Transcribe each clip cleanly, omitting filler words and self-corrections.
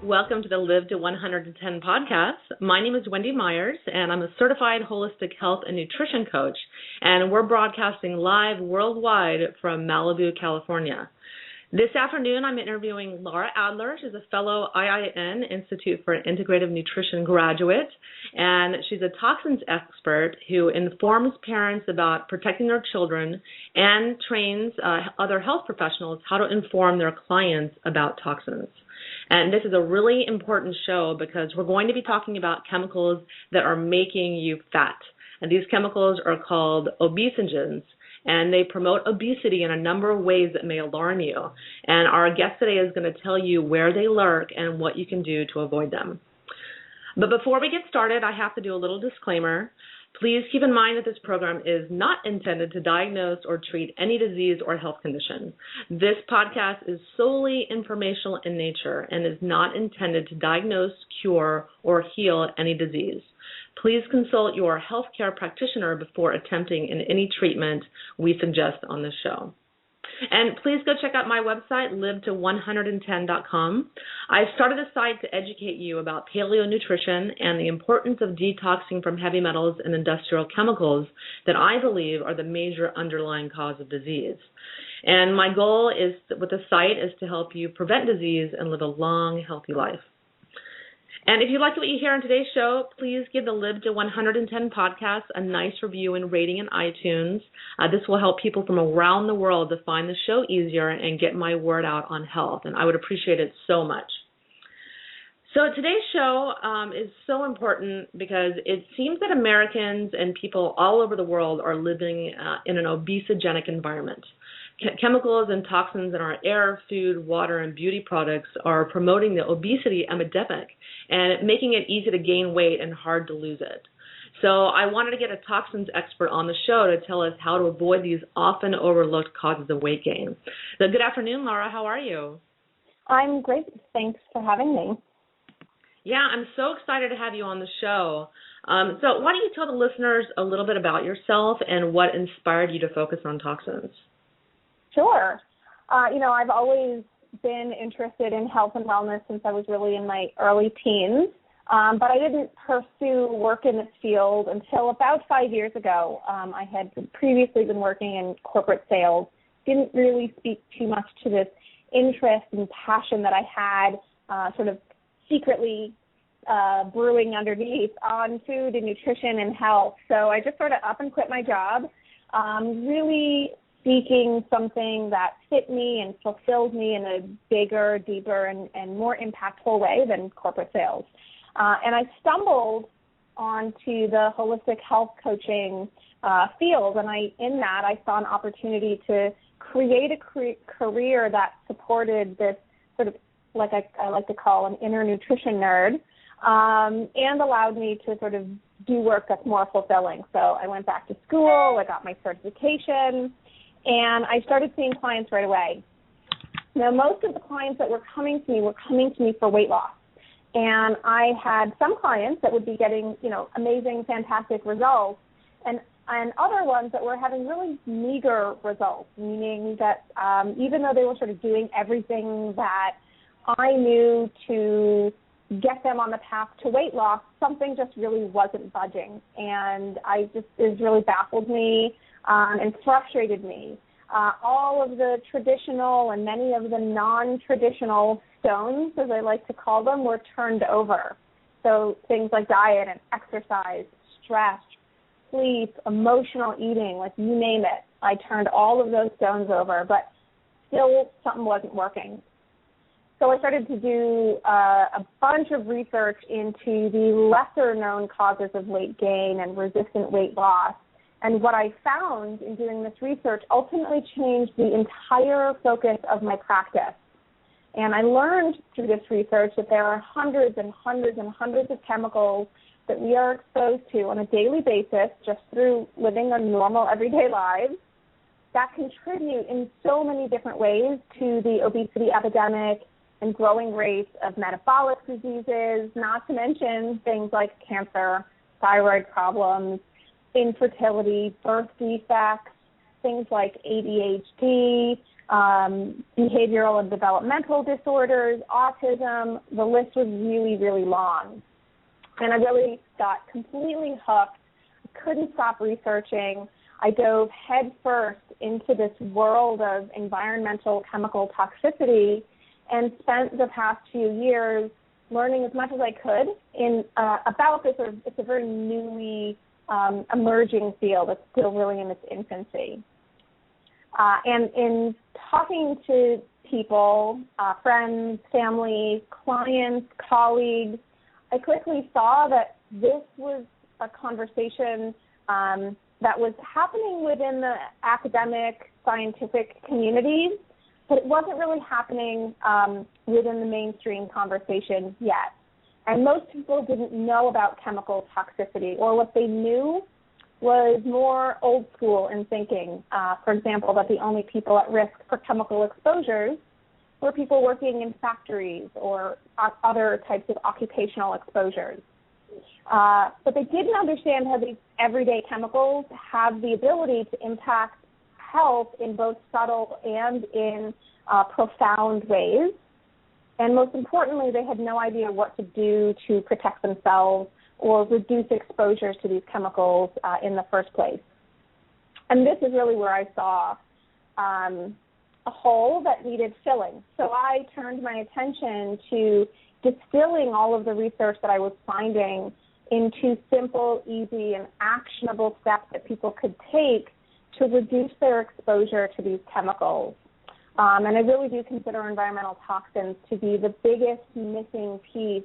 Welcome to the Live to 110 podcast. My name is Wendy Myers, and I'm a certified holistic health and nutrition coach, and we're broadcasting live worldwide from Malibu, California. This afternoon, I'm interviewing Lara Adler. She's a fellow IIN Institute for Integrative Nutrition graduate, and she's a toxins expert who informs parents about protecting their children and trains other health professionals how to inform their clients about toxins. And this is a really important show because we're going to be talking about chemicals that are making you fat. And these chemicals are called obesogens, and they promote obesity in a number of ways that may alarm you. And our guest today is going to tell you where they lurk and what you can do to avoid them. But before we get started, I have to do a little disclaimer. Please keep in mind that this program is not intended to diagnose or treat any disease or health condition. This podcast is solely informational in nature and is not intended to diagnose, cure, or heal any disease. Please consult your healthcare practitioner before attempting any treatment we suggest on this show. And please go check out my website, liveto110.com. I've started a site to educate you about paleo nutrition and the importance of detoxing from heavy metals and industrial chemicals that I believe are the major underlying cause of disease. And my goal is with the site is to help you prevent disease and live a long, healthy life. And if you like what you hear on today's show, please give the Live to 110 podcast a nice review and rating in iTunes. This will help people from around the world to find the show easier and get my word out on health, and I would appreciate it so much. So today's show is so important because it seems that Americans and people all over the world are living in an obesogenic environment. Chemicals and toxins in our air, food, water, and beauty products are promoting the obesity epidemic and making it easy to gain weight and hard to lose it. So I wanted to get a toxins expert on the show to tell us how to avoid these often overlooked causes of weight gain. So good afternoon, Lara. How are you? I'm great. Thanks for having me. Yeah, I'm so excited to have you on the show. So why don't you tell the listeners a little bit about yourself and what inspired you to focus on toxins? Sure. I've always been interested in health and wellness since I was really in my early teens, but I didn't pursue work in this field until about 5 years ago. I had previously been working in corporate sales, didn't really speak too much to this interest and passion that I had sort of secretly brewing underneath on food and nutrition and health. So I just sort of up and quit my job, really seeking something that fit me and fulfilled me in a bigger, deeper, and more impactful way than corporate sales. And I stumbled onto the holistic health coaching field, and in that I saw an opportunity to create a career that supported this sort of, like I like to call an inner nutrition nerd, and allowed me to sort of do work that's more fulfilling. So I went back to school, I got my certification, and I started seeing clients right away. Now, most of the clients that were coming to me for weight loss. And I had some clients that would be getting, amazing, fantastic results, and other ones that were having really meager results, meaning that even though they were sort of doing everything that I knew to get them on the path to weight loss, something just really wasn't budging. And it really baffled me and frustrated me. All of the traditional and many of the non-traditional stones, as I like to call them, were turned over. So things like diet and exercise, stress, sleep, emotional eating, like you name it. I turned all of those stones over, but still something wasn't working. So I started to do a bunch of research into the lesser-known causes of weight gain and resistant weight loss. And what I found in doing this research ultimately changed the entire focus of my practice. And I learned through this research that there are hundreds and hundreds and hundreds of chemicals that we are exposed to on a daily basis just through living a normal everyday lives that contribute in so many different ways to the obesity epidemic and growing rates of metabolic diseases, not to mention things like cancer, thyroid problems, infertility, birth defects, things like ADHD, behavioral and developmental disorders, autism. The list was really, really long. And I really got completely hooked. I couldn't stop researching. I dove headfirst into this world of environmental chemical toxicity and spent the past few years learning as much as I could about this. It's a very newly emerging field. It's still really in its infancy. And in talking to people, friends, family, clients, colleagues, I quickly saw that this was a conversation that was happening within the academic, scientific communities, but it wasn't really happening within the mainstream conversation yet. And most people didn't know about chemical toxicity, or what they knew was more old school in thinking. For example, that the only people at risk for chemical exposures were people working in factories or other types of occupational exposures. But they didn't understand how these everyday chemicals have the ability to impact health in both subtle and in profound ways. And most importantly, they had no idea what to do to protect themselves or reduce exposures to these chemicals in the first place. And this is really where I saw a hole that needed filling. So I turned my attention to distilling all of the research that I was finding into simple, easy, and actionable steps that people could take to reduce their exposure to these chemicals. And I really do consider environmental toxins to be the biggest missing piece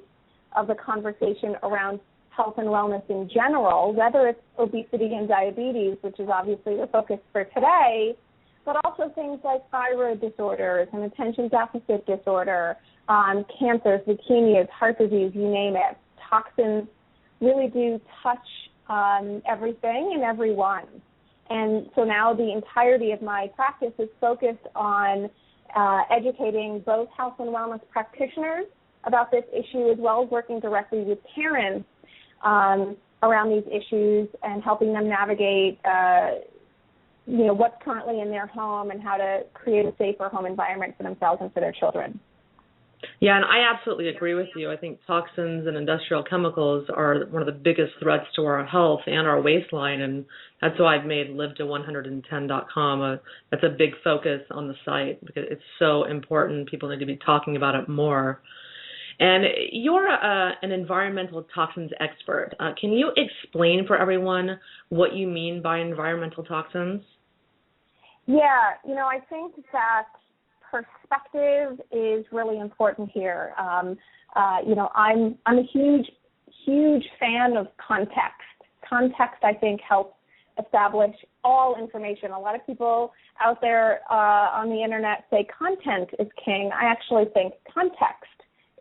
of the conversation around health and wellness in general, whether it's obesity and diabetes, which is obviously the focus for today, but also things like thyroid disorders and attention deficit disorder, cancers, leukemias, heart disease, you name it. Toxins really do touch everything and everyone. And so now the entirety of my practice is focused on educating both health and wellness practitioners about this issue, as well as working directly with parents around these issues and helping them navigate what's currently in their home and how to create a safer home environment for themselves and for their children. Yeah, and I absolutely agree with you. I think toxins and industrial chemicals are one of the biggest threats to our health and our waistline, and that's why I've made liveto110.com. That's a big focus on the site because it's so important. People need to be talking about it more. And you're an environmental toxins expert. Can you explain for everyone what you mean by environmental toxins? Yeah, I think that perspective is really important here. I'm a huge fan of context. Context, I think, helps establish all information. A lot of people out there on the internet say content is king. I actually think context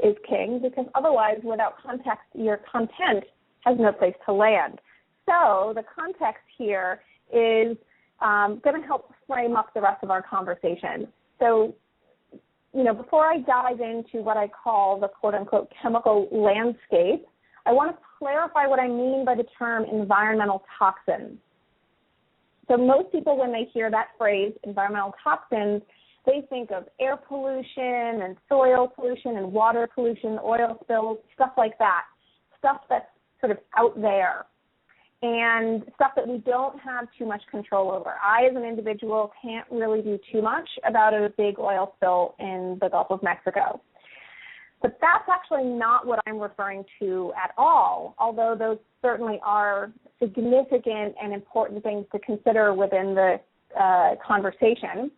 is king, because otherwise, without context, your content has no place to land. So the context here is going to help frame up the rest of our conversation. So, before I dive into what I call the quote-unquote chemical landscape, I want to clarify what I mean by the term environmental toxins. So most people, when they hear that phrase, environmental toxins, they think of air pollution and soil pollution and water pollution, oil spills, stuff like that, stuff that's sort of out there, and stuff that we don't have too much control over. I, as an individual, can't really do too much about a big oil spill in the Gulf of Mexico. But that's actually not what I'm referring to at all, although those certainly are significant and important things to consider within the conversation.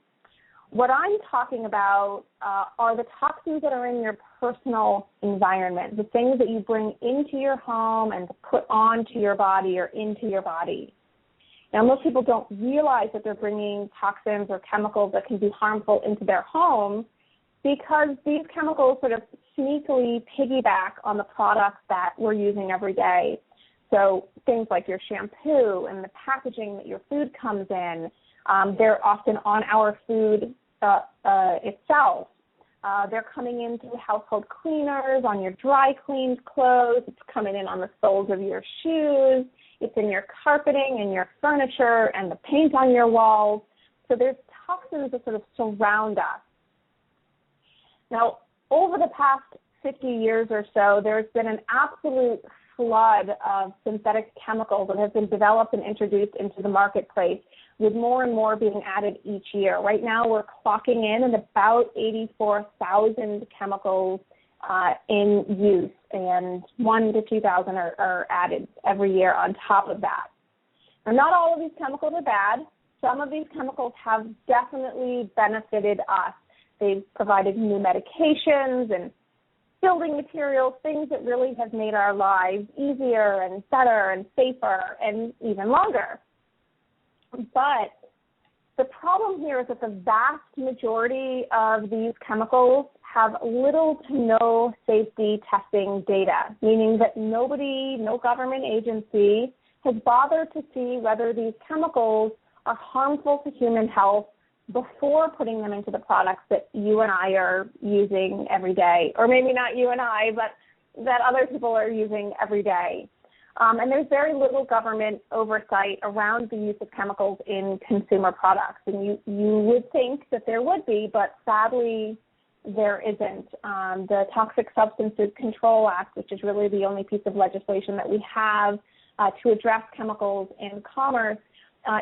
What I'm talking about are the toxins that are in your personal environment, the things that you bring into your home and put onto your body or into your body. Now, most people don't realize that they're bringing toxins or chemicals that can be harmful into their home, because these chemicals sort of sneakily piggyback on the products that we're using every day. So things like your shampoo and the packaging that your food comes in, they're often on our food itself. They're coming in through household cleaners, on your dry cleaned clothes. It's coming in on the soles of your shoes. It's in your carpeting and your furniture and the paint on your walls. So there's toxins that sort of surround us. Now, over the past 50 years or so, there's been an absolute flood of synthetic chemicals that have been developed and introduced into the marketplace, with more and more being added each year. Right now, we're clocking in at about 84,000 chemicals in use, and 1,000 to 2,000 are added every year on top of that. Now, not all of these chemicals are bad. Some of these chemicals have definitely benefited us. They've provided new medications and building materials, things that really have made our lives easier and better and safer and even longer. But the problem here is that the vast majority of these chemicals have little to no safety testing data, meaning that no government agency has bothered to see whether these chemicals are harmful to human health before putting them into the products that you and I are using every day, or maybe not you and I, but that other people are using every day. And there's very little government oversight around the use of chemicals in consumer products. And you would think that there would be, but sadly there isn't. The Toxic Substances Control Act, which is really the only piece of legislation that we have to address chemicals in commerce,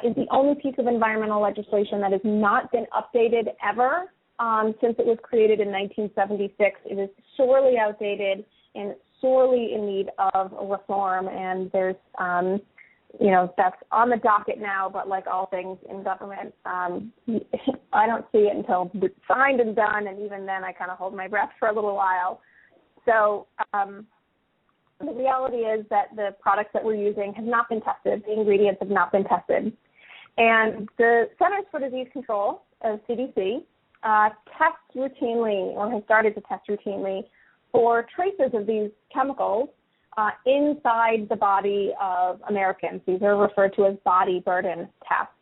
is the only piece of environmental legislation that has not been updated ever since it was created in 1976. It is sorely outdated and sorely in need of reform, and there's, that's on the docket now, but like all things in government, I don't see it until it's signed and done, and even then I kind of hold my breath for a little while. So the reality is that the products that we're using have not been tested. The ingredients have not been tested. And the Centers for Disease Control, CDC, tests routinely, or has started to test routinely, for traces of these chemicals inside the body of Americans. These are referred to as body burden tests.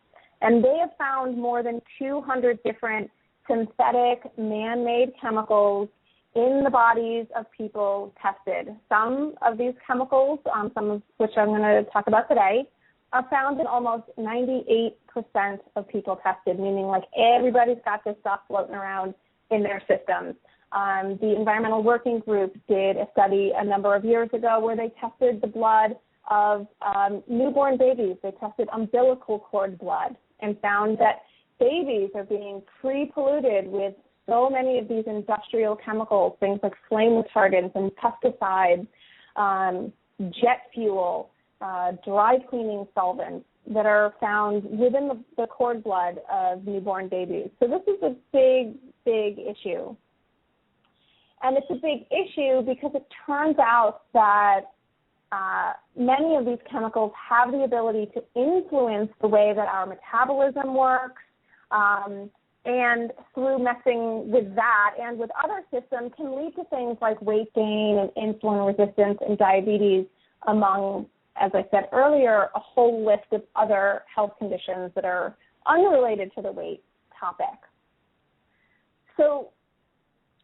And they have found more than 200 different synthetic man-made chemicals in the bodies of people tested. Some of these chemicals, some of which I'm going to talk about today, are found in almost 98% of people tested, meaning like everybody's got this stuff floating around in their systems. The Environmental Working Group did a study a number of years ago where they tested the blood of newborn babies. They tested umbilical cord blood and found that babies are being pre-polluted with so many of these industrial chemicals, things like flame retardants and pesticides, jet fuel, dry cleaning solvents that are found within the cord blood of newborn babies. So this is a big, big issue. And it's a big issue because it turns out that many of these chemicals have the ability to influence the way that our metabolism works, and through messing with that and with other systems can lead to things like weight gain and insulin resistance and diabetes, among, as I said earlier, a whole list of other health conditions that are unrelated to the weight topic. So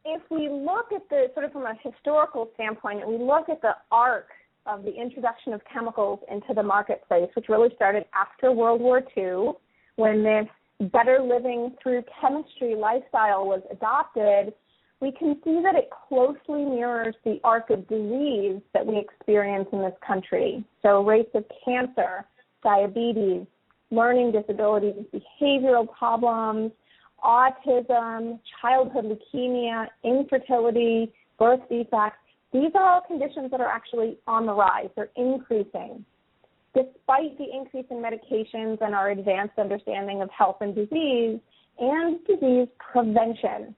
if we look at the sort of from a historical standpoint, and we look at the arc of the introduction of chemicals into the marketplace, which really started after World War II, when this better living through chemistry lifestyle was adopted, we can see that it closely mirrors the arc of disease that we experience in this country. So rates of cancer, diabetes, learning disabilities, behavioral problems, autism, childhood leukemia, infertility, birth defects, these are all conditions that are actually on the rise. They're increasing. Despite the increase in medications and our advanced understanding of health and disease prevention.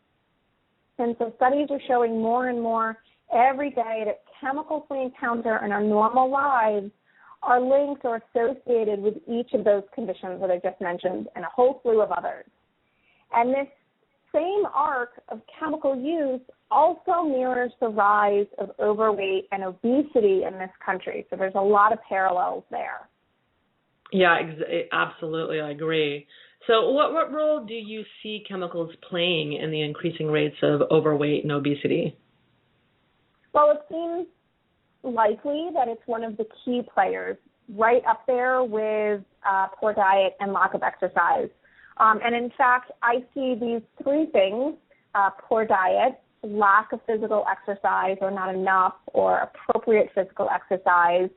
And so studies are showing more and more every day that chemicals we encounter in our normal lives are linked or associated with each of those conditions that I just mentioned and a whole slew of others. And this same arc of chemical use also mirrors the rise of overweight and obesity in this country. So there's a lot of parallels there. Yeah, absolutely. I agree. So what role do you see chemicals playing in the increasing rates of overweight and obesity? Well, it seems likely that it's one of the key players, right up there with poor diet and lack of exercise. And in fact, I see these three things, poor diet, lack of physical exercise or not enough or appropriate physical exercise,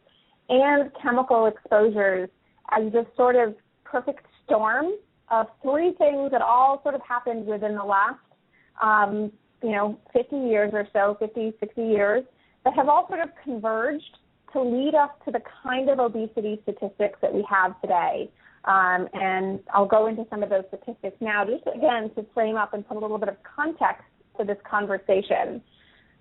and chemical exposures as this sort of perfect storm of three things that all sort of happened within the last, 50 years or so, 50, 60 years, that have all sort of converged to lead us to the kind of obesity statistics that we have today. And I'll go into some of those statistics now, just again to frame up and put a little bit of context to this conversation.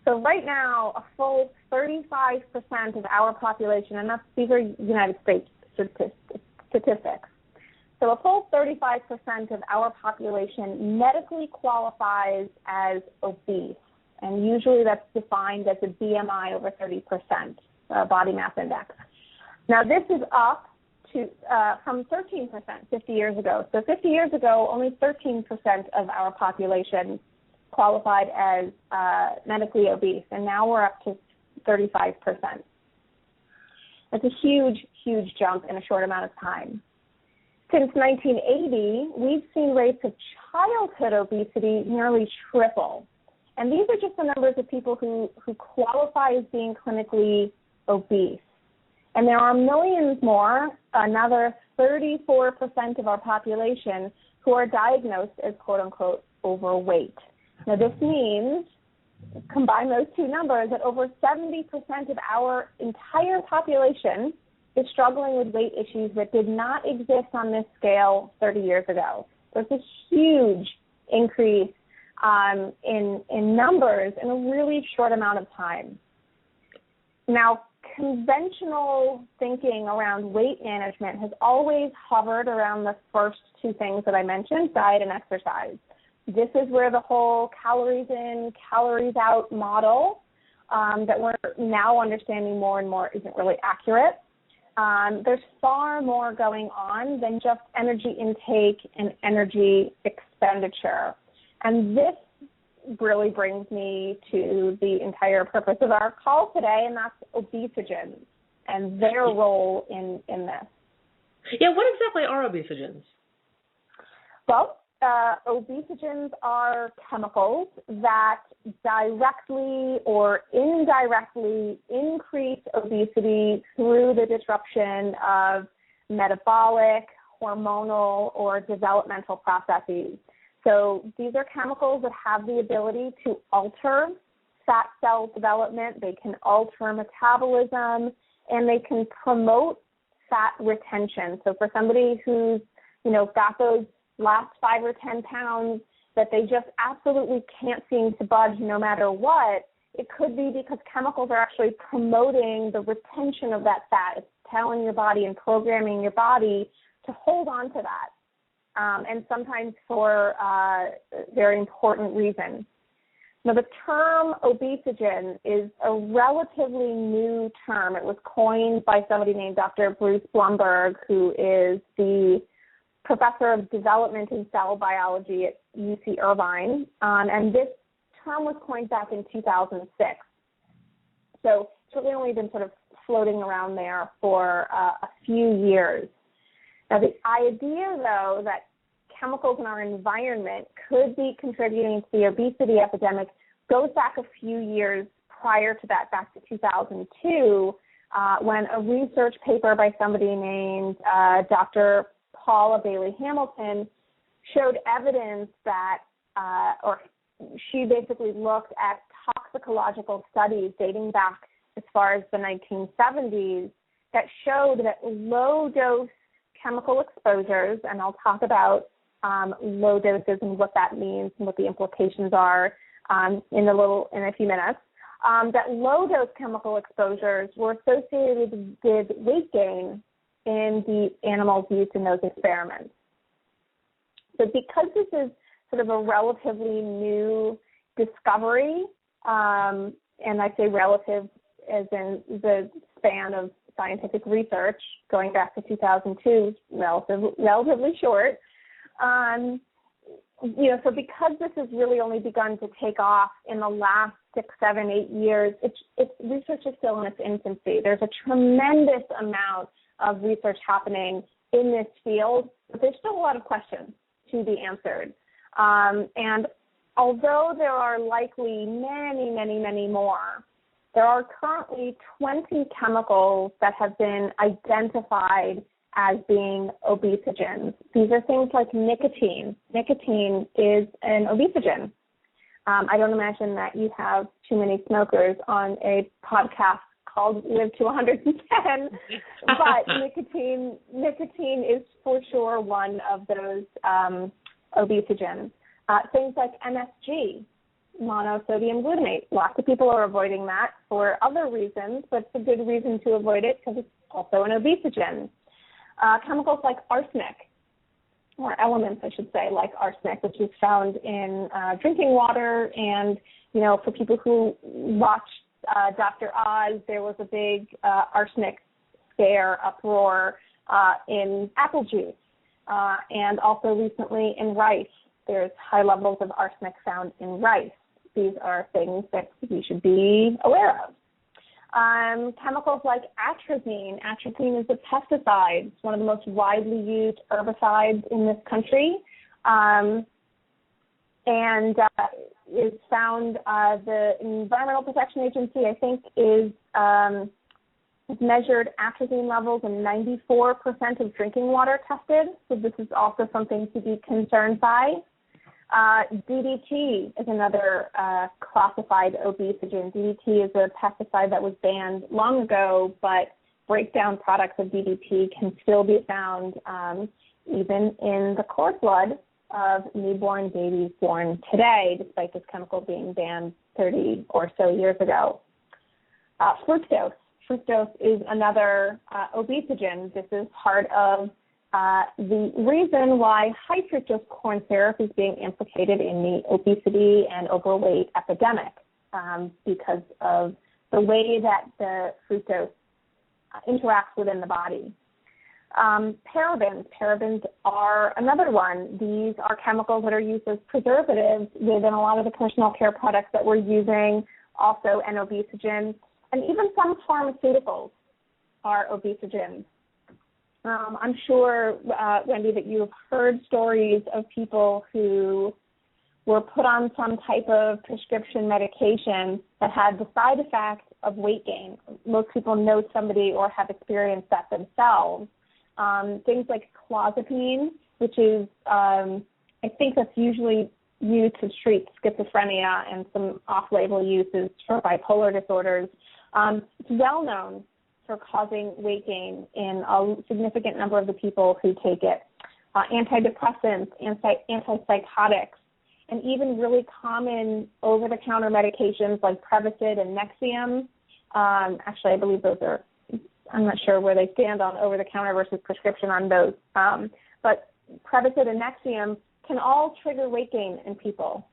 So right now, a full 35% of our population, and these are United States statistics. So a full 35% of our population medically qualifies as obese, and usually that's defined as a BMI over 30%, body mass index. Now this is up to from 13% 50 years ago. So 50 years ago, only 13% of our population qualified as medically obese, and now we're up to 35%. That's a huge, huge jump in a short amount of time. Since 1980, we've seen rates of childhood obesity nearly triple. And these are just the numbers of people who qualify as being clinically obese. And there are millions more, another 34% of our population, who are diagnosed as quote-unquote overweight. Now this means, combine those two numbers, that over 70% of our entire population is struggling with weight issues that did not exist on this scale 30 years ago. So it's a huge increase in numbers in a really short amount of time. Now, conventional thinking around weight management has always hovered around the first two things that I mentioned, diet and exercise. This is where the whole calories in, calories out model that we're now understanding more and more isn't really accurate. There's far more going on than just energy intake and energy expenditure. And this really brings me to the entire purpose of our call today, and that's obesogens and their role in this. Yeah, what exactly are obesogens? Well, obesogens are chemicals that directly or indirectly increase obesity through the disruption of metabolic, hormonal, or developmental processes. So these are chemicals that have the ability to alter fat cell development, they can alter metabolism, and they can promote fat retention. So for somebody who's, got those last 5 or 10 pounds that they just absolutely can't seem to budge no matter what, it could be because chemicals are actually promoting the retention of that fat. It's telling your body and programming your body to hold on to that. And sometimes for very important reasons. Now, the term obesogen is a relatively new term. It was coined by somebody named Dr. Bruce Blumberg, who is the professor of development and cell biology at UC Irvine. And this term was coined back in 2006. So it's really only been sort of floating around there for a few years. Now, the idea, though, that chemicals in our environment could be contributing to the obesity epidemic goes back a few years prior to that, back to 2002, when a research paper by somebody named Dr. Paula Bailey Hamilton showed evidence that, or she basically looked at toxicological studies dating back as far as the 1970s that showed that low-dose chemical exposures, and I'll talk about low doses and what that means and what the implications are in a few minutes, that low-dose chemical exposures were associated with weight gain in the animals used in those experiments. So because this is sort of a relatively new discovery, and I say relative as in the span of scientific research going back to 2002, relatively short. So because this has really only begun to take off in the last 6, 7, 8 years, research is still in its infancy. There's a tremendous amount of research happening in this field, but there's still a lot of questions. to be answered. And although there are likely many, many, many more, there are currently 20 chemicals that have been identified as being obesogens. These are things like nicotine. Nicotine is an obesogen. I don't imagine that you have too many smokers on a podcast called Live to 110, but nicotine is for sure one of those obesogens. Things like MSG, monosodium glutamate. Lots of people are avoiding that for other reasons, but it's a good reason to avoid it because it's also an obesogen. Chemicals like arsenic, or elements, I should say, like arsenic, which is found in drinking water. And, you know, for people who watched Dr. Oz, there was a big arsenic scare, uproar in apple juice, and also recently in rice. There's high levels of arsenic found in rice. These are things that we should be aware of. Chemicals like atrazine. Atrazine is a pesticide. It's one of the most widely used herbicides in this country, and is found. The Environmental Protection Agency, I think, has measured atrazine levels in 94% of drinking water tested. So this is also something to be concerned by. DDT is another classified obesogen. DDT is a pesticide that was banned long ago, but breakdown products of DDT can still be found even in the cord blood of newborn babies born today, despite this chemical being banned 30 or so years ago. Fructose. Fructose is another obesogen. This is part of the reason why high fructose corn syrup is being implicated in the obesity and overweight epidemic, because of the way that the fructose interacts within the body. Parabens. Parabens are another one. These are chemicals that are used as preservatives within a lot of the personal care products that we're using, also an obesogen, and even some pharmaceuticals are obesogens. I'm sure, Wendy, that you've heard stories of people who were put on some type of prescription medication that had the side effect of weight gain. Most people know somebody or have experienced that themselves. Things like clozapine, which is, I think that's usually used to treat schizophrenia and some off-label uses for bipolar disorders. It's well known for causing weight gain in a significant number of the people who take it. Antidepressants, antipsychotics, and even really common over-the-counter medications like Prevacid and Nexium. Actually, I believe those are, I'm not sure where they stand on over-the-counter versus prescription on those. But Prevacid and Nexium can all trigger weight gain in people.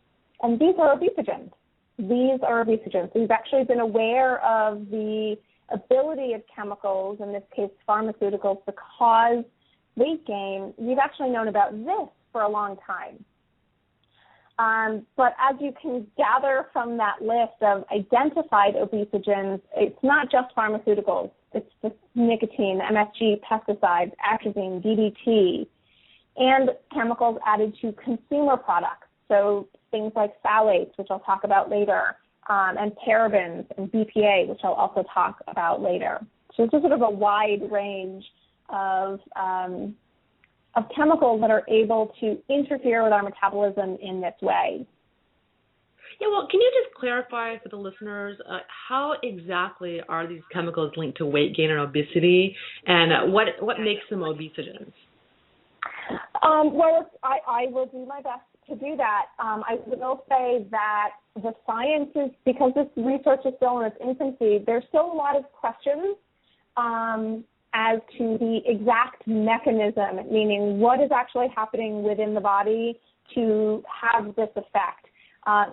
And these are obesogens. We've actually been aware of the ability of chemicals, in this case pharmaceuticals, to cause weight gain. We've actually known about this for a long time. But as you can gather from that list of identified obesogens, it's not just pharmaceuticals. It's just nicotine, MSG, pesticides, atrazine, DDT, and chemicals added to consumer products. So things like phthalates, which I'll talk about later, and parabens and BPA, which I'll also talk about later. So it's sort of a wide range of chemicals that are able to interfere with our metabolism in this way. Yeah, well, can you just clarify for the listeners, how exactly are these chemicals linked to weight gain and obesity, and what makes them obesogens? Well, I will do my best to do that. I will say that the science is, because this research is still in its infancy, there's still a lot of questions as to the exact mechanism, meaning what is actually happening within the body to have this effect.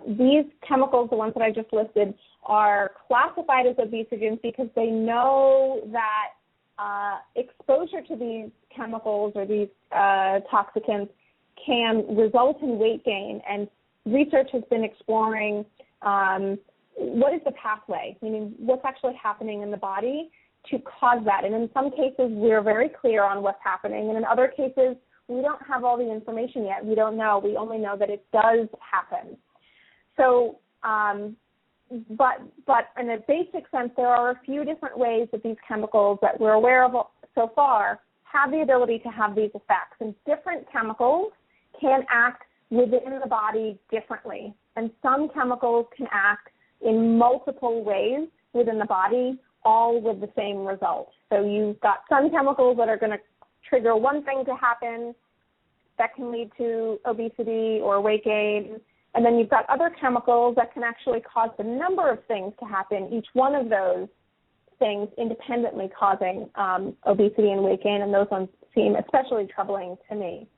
These chemicals, the ones that I just listed, are classified as obesogens because they know that exposure to these chemicals or these toxicants can result in weight gain, and research has been exploring what is the pathway, meaning what's actually happening in the body to cause that. And in some cases, we're very clear on what's happening, and in other cases, we don't have all the information yet. We don't know. We only know that it does happen. So, but in a basic sense, there are a few different ways that these chemicals that we're aware of so far have the ability to have these effects. And different chemicals can act within the body differently. And some chemicals can act in multiple ways within the body, all with the same result. So you've got some chemicals that are going to trigger one thing to happen that can lead to obesity or weight gain. And then you've got other chemicals that can actually cause a number of things to happen, each one of those things independently causing obesity and weight gain, and those ones seem especially troubling to me.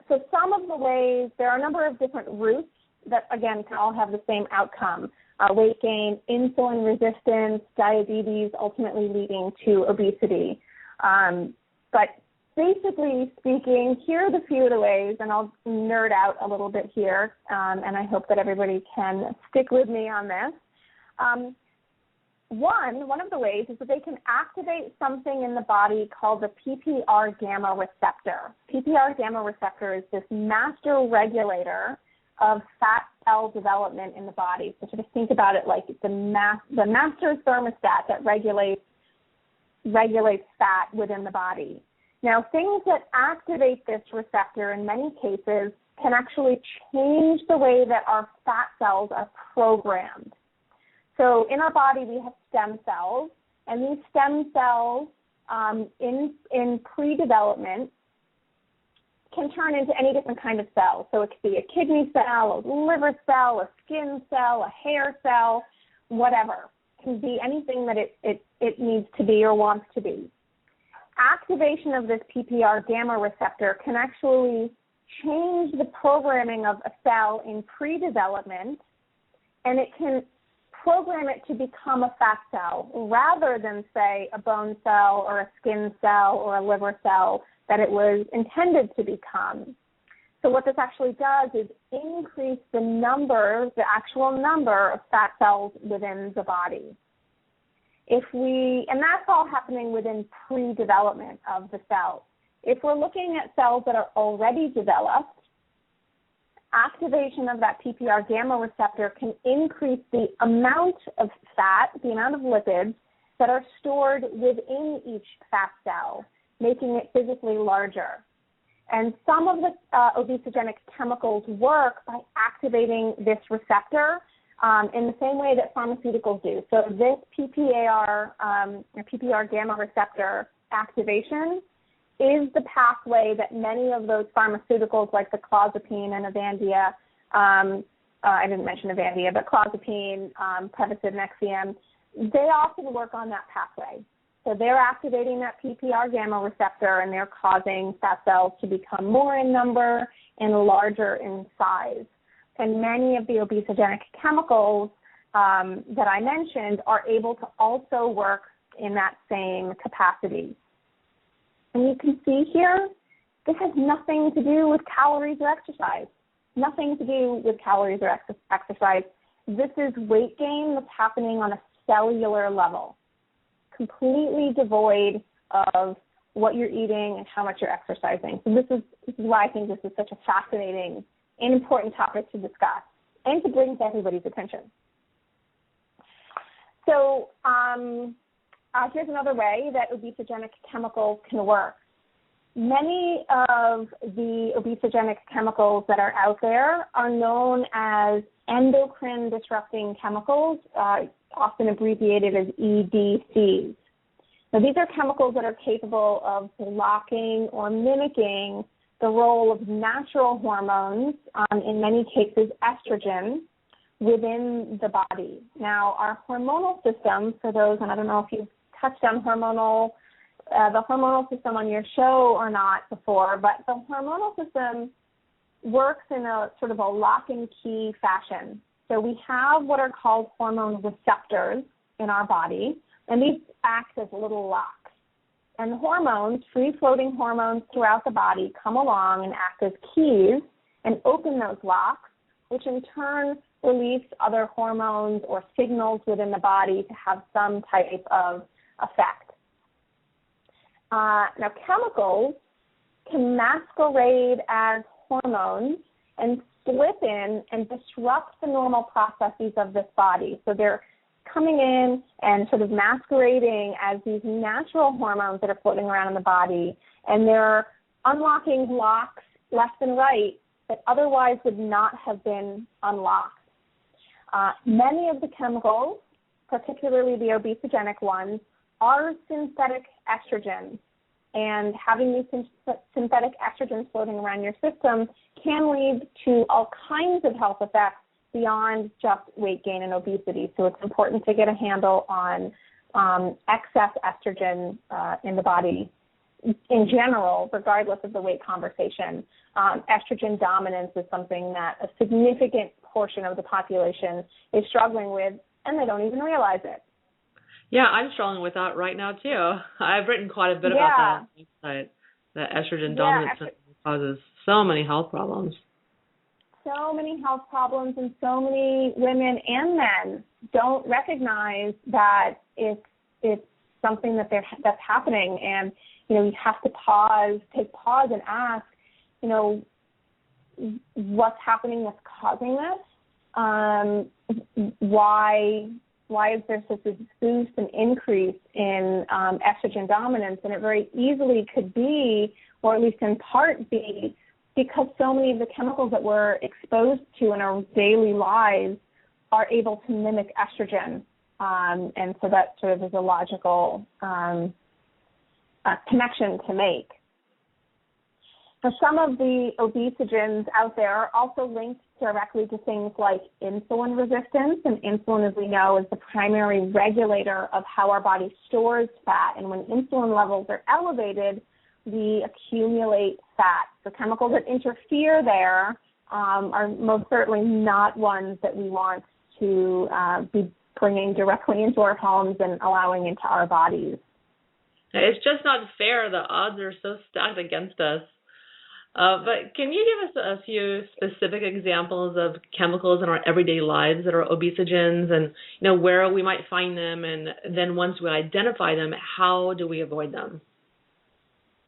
So some of the ways, there are a number of different routes that, again, can all have the same outcome. Weight gain, insulin resistance, diabetes, ultimately leading to obesity. But basically speaking, here are the few of the ways, and I'll nerd out a little bit here, and I hope that everybody can stick with me on this. One of the ways is that they can activate something in the body called the PPR gamma receptor. PPR gamma receptor is this master regulator of fat cell development in the body. So just think about it like the master thermostat that regulates fat within the body. Now, things that activate this receptor in many cases can actually change the way that our fat cells are programmed. So in our body, we have stem cells, and these stem cells in pre-development can turn into any different kind of cell. So it could be a kidney cell, a liver cell, a skin cell, a hair cell, whatever. It can be anything that it needs to be or wants to be. Activation of this PPR gamma receptor can actually change the programming of a cell in pre-development, and it can program it to become a fat cell rather than, say, a bone cell or a skin cell or a liver cell that it was intended to become. So what this actually does is increase the actual number of fat cells within the body. And that's all happening within pre-development of the cell. If we're looking at cells that are already developed, activation of that PPR gamma receptor can increase the amount of fat, the amount of lipids that are stored within each fat cell, making it physically larger. And some of the obesogenic chemicals work by activating this receptor in the same way that pharmaceuticals do. So this PPR gamma receptor activation is the pathway that many of those pharmaceuticals like the clozapine and Avandia, I didn't mention Avandia, but clozapine, Prevacid, and Nexium, they often work on that pathway. So they're activating that PPR gamma receptor, and they're causing fat cells to become more in number and larger in size. And many of the obesogenic chemicals that I mentioned are able to also work in that same capacity. And you can see here, this has nothing to do with calories or exercise. Nothing to do with calories or exercise. This is weight gain that's happening on a cellular level, completely devoid of what you're eating and how much you're exercising. So this is why I think this is such a fascinating and important topic to discuss and to bring to everybody's attention. So here's another way that obesogenic chemicals can work. Many of the obesogenic chemicals that are out there are known as endocrine disrupting chemicals, often abbreviated as EDCs. Now, these are chemicals that are capable of blocking or mimicking the role of natural hormones, in many cases estrogen, within the body. Now, our hormonal system, for those, and I don't know if you've touched on the hormonal system on your show or not before, but the hormonal system works in a sort of a lock and key fashion. So we have what are called hormone receptors in our body, and these act as little locks. And the hormones, free-floating hormones throughout the body, come along and act as keys and open those locks, which in turn release other hormones or signals within the body to have some type of effect. Now, chemicals can masquerade as hormones and slip in and disrupt the normal processes of this body. So they're coming in and sort of masquerading as these natural hormones that are floating around in the body, and they're unlocking locks left and right that otherwise would not have been unlocked. Many of the chemicals, particularly the obesogenic ones, are synthetic estrogens. And having these synthetic estrogens floating around your system can lead to all kinds of health effects beyond just weight gain and obesity. So it's important to get a handle on excess estrogen in the body in general, regardless of the weight conversation. Estrogen dominance is something that a significant portion of the population is struggling with, and they don't even realize it. Yeah, I'm struggling with that right now, too. I've written quite a bit about that on the website, that estrogen dominance causes so many health problems. So many health problems, and so many women and men don't recognize that it's something that's happening. And, you have to take pause and ask, what's happening that's causing this? Why is there such a boost and increase in estrogen dominance? And it very easily could be, or at least in part be, because so many of the chemicals that we're exposed to in our daily lives are able to mimic estrogen. And so that sort of is a logical connection to make. Now, some of the obesogens out there are also linked directly to things like insulin resistance, and insulin, as we know, is the primary regulator of how our body stores fat. And when insulin levels are elevated, we accumulate fat. So chemicals that interfere there are most certainly not ones that we want to be bringing directly into our homes and allowing into our bodies. It's just not fair. The odds are so stacked against us. But can you give us a few specific examples of chemicals in our everyday lives that are obesogens, and where we might find them, and then once we identify them, how do we avoid them?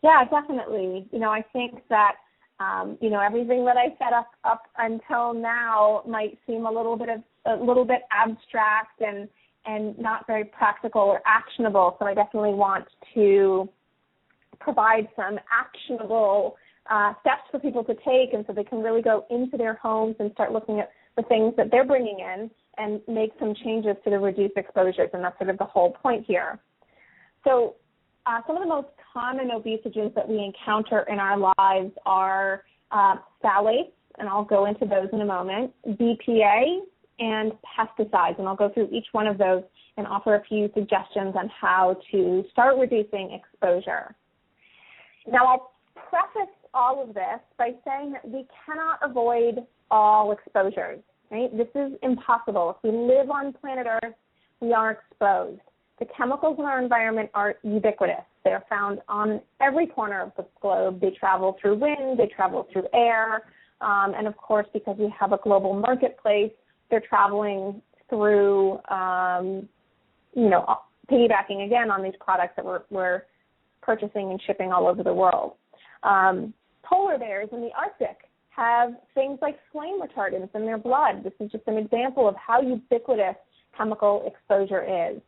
Yeah, definitely. I think that everything that I set up until now might seem a little bit abstract and not very practical or actionable. So I definitely want to provide some actionable steps for people to take, and so they can really go into their homes and start looking at the things that they're bringing in and make some changes to the reduced exposures, and that's sort of the whole point here. So some of the most common obesogens that we encounter in our lives are phthalates, and I'll go into those in a moment, BPA, and pesticides, and I'll go through each one of those and offer a few suggestions on how to start reducing exposure. Now, I'll preface all of this by saying that we cannot avoid all exposures, right? This is impossible. If we live on planet Earth, we are exposed. The chemicals in our environment are ubiquitous. They're found on every corner of the globe. They travel through wind, they travel through air, and of course, because we have a global marketplace, they're traveling through, piggybacking again on these products that we're purchasing and shipping all over the world. Polar bears in the Arctic have things like flame retardants in their blood. This is just an example of how ubiquitous chemical exposure is.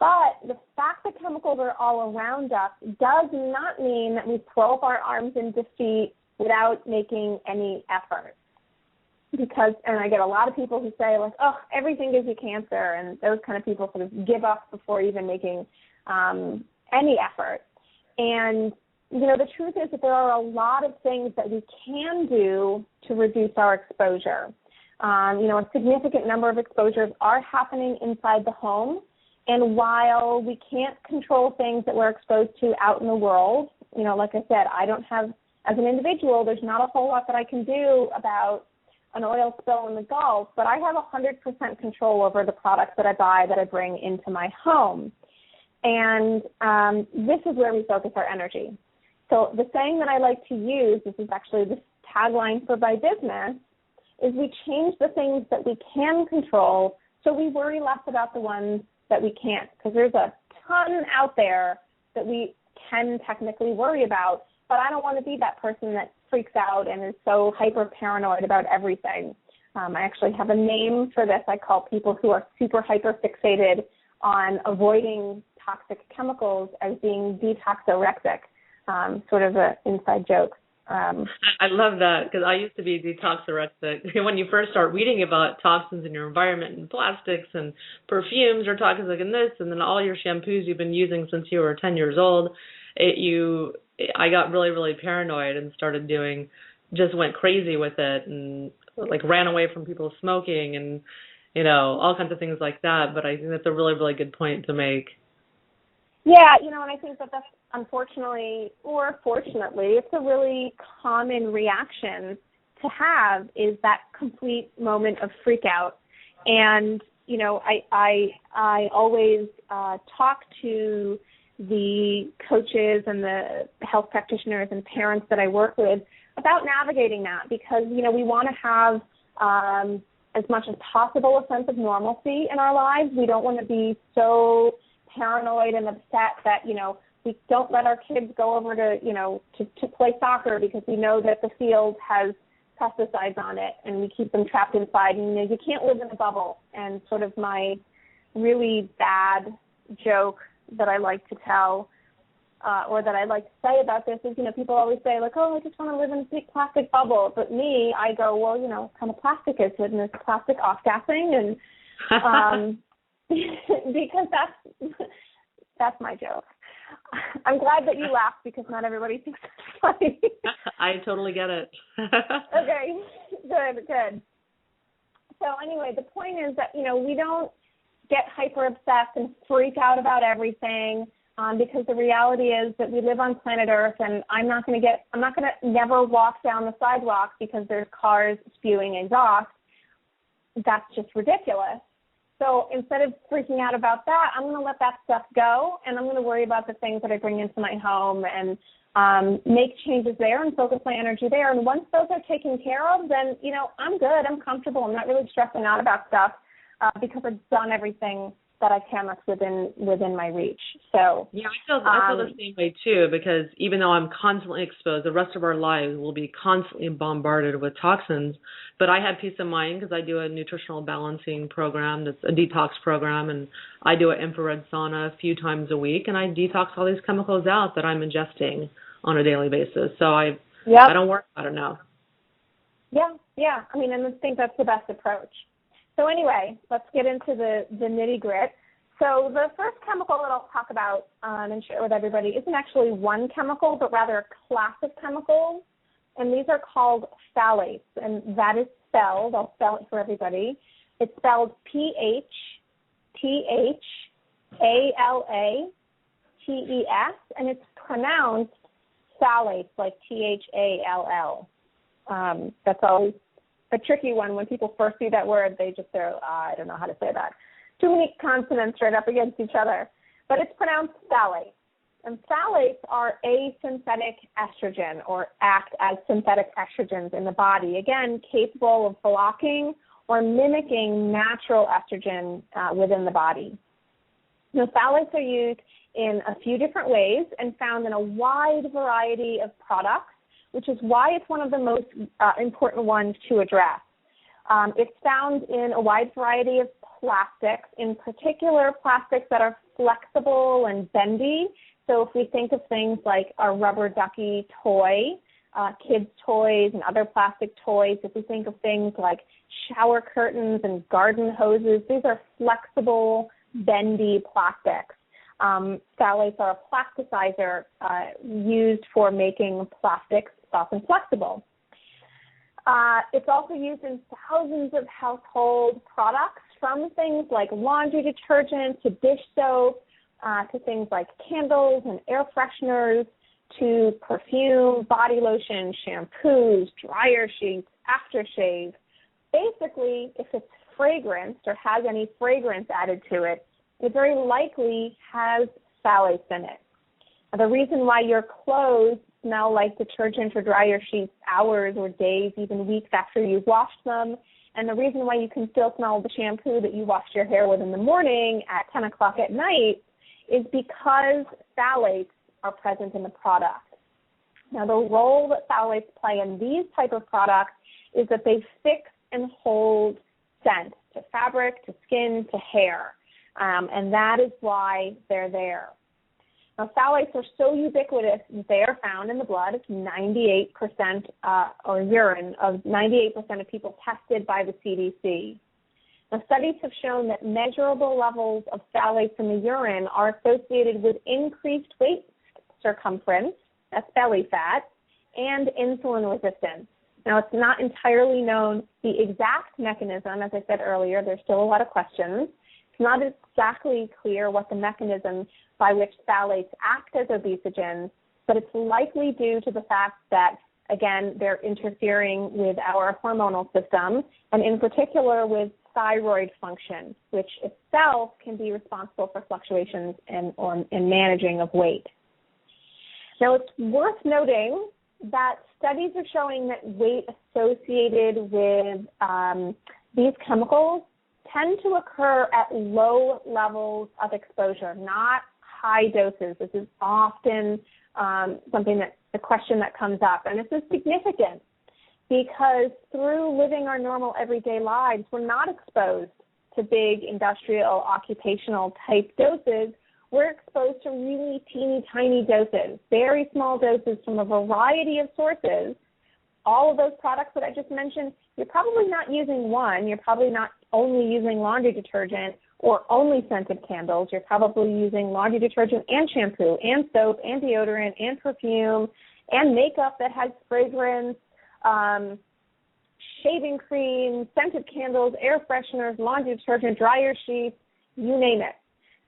But the fact that chemicals are all around us does not mean that we throw up our arms in defeat without making any effort. Because, and I get a lot of people who say, like, oh, everything gives you cancer, and those kind of people sort of give up before even making any effort. And, the truth is that there are a lot of things that we can do to reduce our exposure. A significant number of exposures are happening inside the home. And while we can't control things that we're exposed to out in the world, like I said, I don't have, as an individual, there's not a whole lot that I can do about an oil spill in the Gulf, but I have 100% control over the products that I buy, that I bring into my home. And this is where we focus our energy. So the saying that I like to use, this is actually the tagline for my business, is we change the things that we can control so we worry less about the ones that we can't, because there's a ton out there that we can technically worry about, but I don't want to be that person that freaks out and is so hyper paranoid about everything. I actually have a name for this. I call people who are super hyper fixated on avoiding toxic chemicals as being detoxorexic, sort of an inside joke. I love that because I used to be detoxorexic. When you first start reading about toxins in your environment and plastics and perfumes are toxic and this, and then all your shampoos you've been using since you were 10 years old, I got really, really paranoid and just went crazy with it and like ran away from people smoking and, all kinds of things like that. But I think that's a really, really good point to make. Yeah, and I think that's unfortunately or fortunately, it's a really common reaction to have is that complete moment of freak out. And, I always talk to the coaches and the health practitioners and parents that I work with about navigating that because, we want to have as much as possible a sense of normalcy in our lives. We don't want to be so paranoid and upset that, we don't let our kids go over to play soccer because we know that the field has pesticides on it and we keep them trapped inside. And, you can't live in a bubble. And sort of my really bad joke that I like to tell or that I like to say about this is, people always say, like, oh, I just want to live in a big plastic bubble. But me, I go, well, what kind of plastic is it? And it's plastic off-gassing. And because that's my joke. I'm glad that you laughed because not everybody thinks it's funny. I totally get it. Okay, good. So anyway, the point is that, we don't get hyper obsessed and freak out about everything because the reality is that we live on planet Earth and I'm not going to never walk down the sidewalk because there's cars spewing exhaust. That's just ridiculous. So instead of freaking out about that, I'm going to let that stuff go, and I'm going to worry about the things that I bring into my home and make changes there and focus my energy there. And once those are taken care of, then, I'm good. I'm comfortable. I'm not really stressing out about stuff because I've done everything that I can that's within my reach. So yeah, I feel the same way too because even though I'm constantly exposed, the rest of our lives will be constantly bombarded with toxins. But I have peace of mind because I do a nutritional balancing program that's a detox program, and I do an infrared sauna a few times a week, and I detox all these chemicals out that I'm ingesting on a daily basis. So I don't worry about it now. Yeah. I mean, and I think that's the best approach. So anyway, let's get into the nitty-grit. So the first chemical that I'll talk about and share with everybody isn't actually one chemical, but rather a class of chemicals, and these are called phthalates, and that is spelled, I'll spell it for everybody, it's spelled Phthalates, and it's pronounced phthalates, like Thall. That's always a tricky one. When people first see that word, they're I don't know how to say that. Too many consonants right up against each other. But it's pronounced phthalates. And phthalates are asynthetic estrogen or act as synthetic estrogens in the body, again, capable of blocking or mimicking natural estrogen within the body. Now, phthalates are used in a few different ways and found in a wide variety of products, which is why it's one of the most important ones to address. It's found in a wide variety of plastics, in particular plastics that are flexible and bendy. So if we think of things like a rubber ducky toy, kids' toys and other plastic toys, if we think of things like shower curtains and garden hoses, these are flexible, bendy plastics. Phthalates are a plasticizer used for making plastics soft and flexible. It's also used in thousands of household products, from things like laundry detergent to dish soap, to things like candles and air fresheners, to perfume, body lotion, shampoos, dryer sheets, aftershave. Basically, if it's fragranced or has any fragrance added to it, it very likely has phthalates in it. The reason why your clothes smell like detergent or dryer sheets hours or days, even weeks after you've washed them, and the reason why you can still smell the shampoo that you washed your hair with in the morning at 10 o'clock at night is because phthalates are present in the product. Now, the role that phthalates play in these type of products is that they fix and hold scent to fabric, to skin, to hair, and that is why they're there. Now, phthalates are so ubiquitous that they are found in the blood of 98% or urine of 98% of people tested by the CDC. Now, studies have shown that measurable levels of phthalates in the urine are associated with increased waist circumference, that's belly fat, and insulin resistance. Now, it's not entirely known the exact mechanism. As I said earlier, there's still a lot of questions. It's not exactly clear what the mechanism by which phthalates act as obesogens, but it's likely due to the fact that, again, they're interfering with our hormonal system, and in particular with thyroid function, which itself can be responsible for fluctuations in managing of weight. Now, it's worth noting that studies are showing that weight associated with these chemicals tend to occur at low levels of exposure, not high doses. This is often a question that comes up, and this is significant because through living our normal everyday lives, we're not exposed to big industrial, occupational type doses. We're exposed to really teeny tiny doses, very small doses from a variety of sources. All of those products that I just mentioned, you're probably not using one. You're probably not only using laundry detergent or only scented candles. You're probably using laundry detergent and shampoo and soap and deodorant and perfume and makeup that has fragrance, shaving cream, scented candles, air fresheners, laundry detergent, dryer sheets, you name it,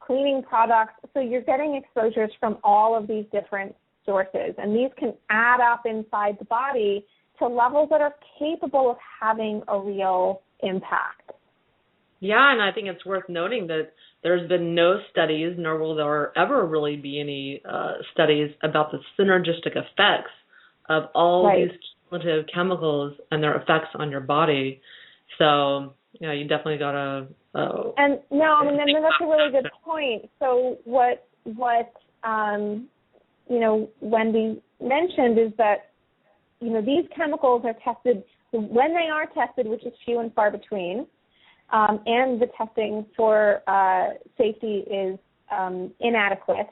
cleaning products. So you're getting exposures from all of these different sources, and these can add up inside the body to levels that are capable of having a real impact. Yeah, and I think it's worth noting that there's been no studies, nor will there ever really be any studies about the synergistic effects of all these cumulative chemicals and their effects on your body. So, yeah, you definitely got to... and that's a really good point. So what Wendy mentioned is that, these chemicals are tested, when they are tested, which is few and far between, and the testing for safety is inadequate,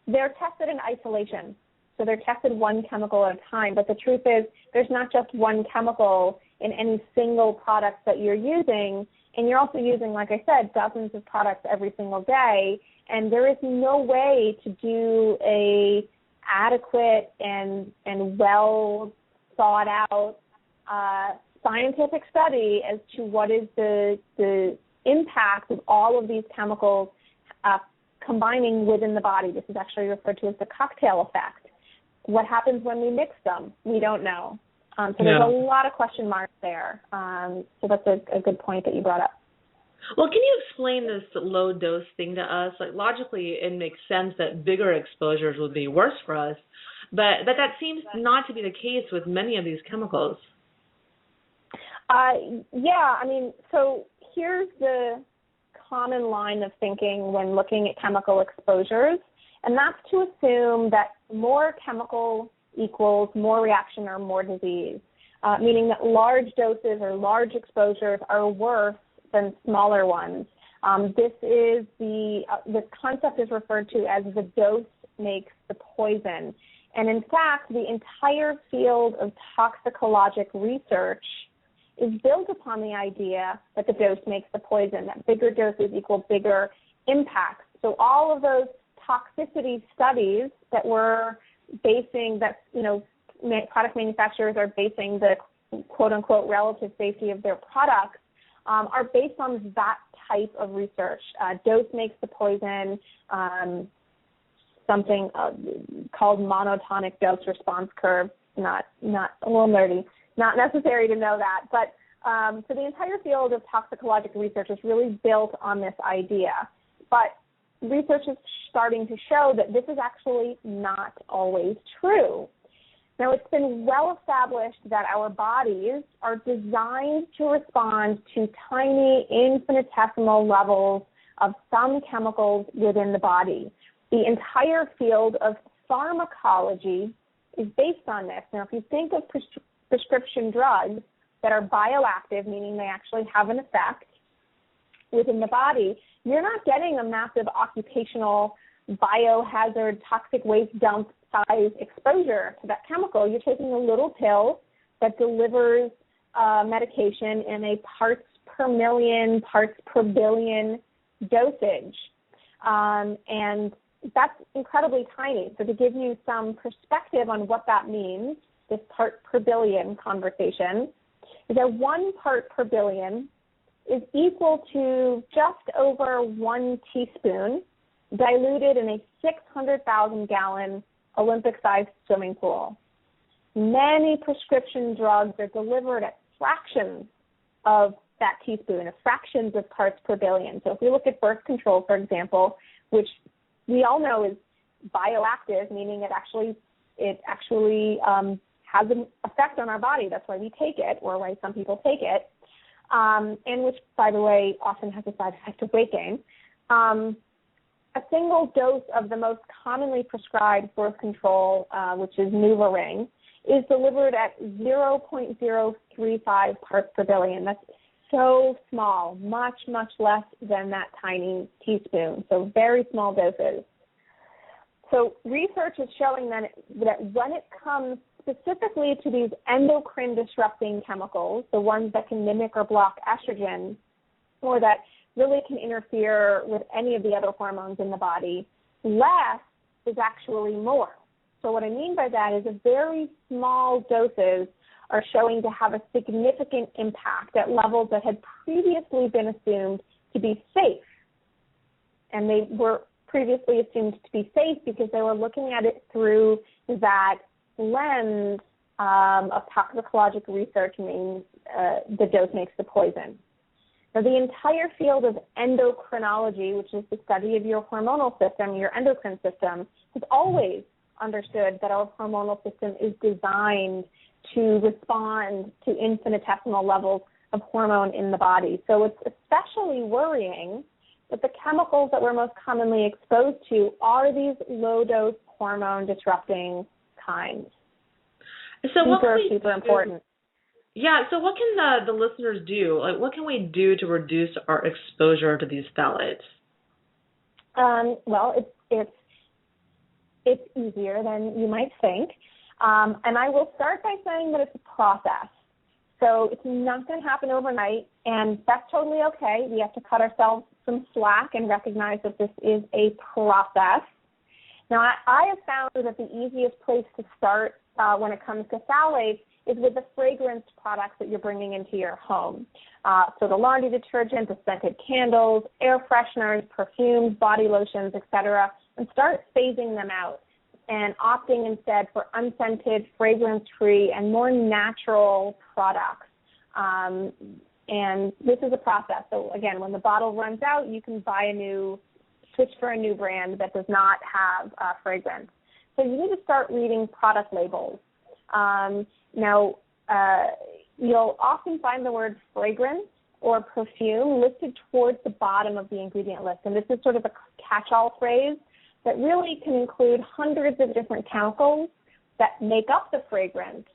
they're tested in isolation. So they're tested one chemical at a time. But the truth is there's not just one chemical in any single product that you're using, and you're also using, like I said, dozens of products every single day, and there is no way to do a adequate and well thought out scientific study as to what is the impact of all of these chemicals combining within the body. This is actually referred to as the cocktail effect. What happens when we mix them? We don't know. So there's a lot of question marks there. So that's a good point that you brought up. Well, can you explain this low dose thing to us? Like, logically, it makes sense that bigger exposures would be worse for us, but that seems not to be the case with many of these chemicals. So here's the common line of thinking when looking at chemical exposures, and that's to assume that more chemical equals more reaction or more disease, meaning that large doses or large exposures are worse than smaller ones. This concept is referred to as the dose makes the poison. And in fact, the entire field of toxicologic research is built upon the idea that the dose makes the poison, that bigger doses equal bigger impacts. So all of those toxicity studies that we're basing, product manufacturers are basing the quote-unquote relative safety of their products are based on that type of research. Dose makes the poison, something called monotonic dose response curve, not a little nerdy, not necessary to know that. But so the entire field of toxicologic research is really built on this idea. But research is starting to show that this is actually not always true. Now, it's been well established that our bodies are designed to respond to tiny, infinitesimal levels of some chemicals within the body. The entire field of pharmacology is based on this. Now, if you think of prescription drugs that are bioactive, meaning they actually have an effect within the body, you're not getting a massive occupational biohazard toxic waste dump size exposure to that chemical. You're taking a little pill that delivers medication in a parts per million, parts per billion dosage. And that's incredibly tiny. So to give you some perspective on what that means, this part per billion conversation, is that 1 part per billion is equal to just over 1 teaspoon diluted in a 600,000 gallon Olympic-sized swimming pool. Many prescription drugs are delivered at fractions of that teaspoon, fractions of parts per billion. So if we look at birth control, for example, which we all know is bioactive, meaning it actually has an effect on our body. That's why we take it, or why some people take it, and which, by the way, often has a side effect of weight gain. A single dose of the most commonly prescribed birth control, which is NuvaRing, is delivered at 0.035 parts per billion. That's so small, much, much less than that tiny teaspoon, so very small doses. So research is showing that when it comes specifically to these endocrine disrupting chemicals, the ones that can mimic or block estrogen, or that really can interfere with any of the other hormones in the body, less is actually more. So what I mean by that is very small doses are showing to have a significant impact at levels that had previously been assumed to be safe. And they were previously assumed to be safe because they were looking at it through that lens of toxicologic research, meaning the dose makes the poison. Now, the entire field of endocrinology, which is the study of your hormonal system, your endocrine system, has always understood that our hormonal system is designed to respond to infinitesimal levels of hormone in the body. So it's especially worrying that the chemicals that we're most commonly exposed to are these low-dose hormone-disrupting kinds. So what can we super important. Yeah, so what can the listeners do? Like, what can we do to reduce our exposure to these phthalates? Well, it's easier than you might think. And I will start by saying that it's a process. So it's not going to happen overnight, and that's totally okay. We have to cut ourselves some slack and recognize that this is a process. Now, I have found that the easiest place to start when it comes to phthalates is with the fragrance products that you're bringing into your home. So the laundry detergent, the scented candles, air fresheners, perfumes, body lotions, etc., and start phasing them out and opting instead for unscented, fragrance-free, and more natural products. And this is a process. So, again, when the bottle runs out, you can switch for a new brand that does not have fragrance. So you need to start reading product labels. Now, you'll often find the word fragrance or perfume listed towards the bottom of the ingredient list. And this is sort of a catch-all phrase that really can include hundreds of different chemicals that make up the fragrance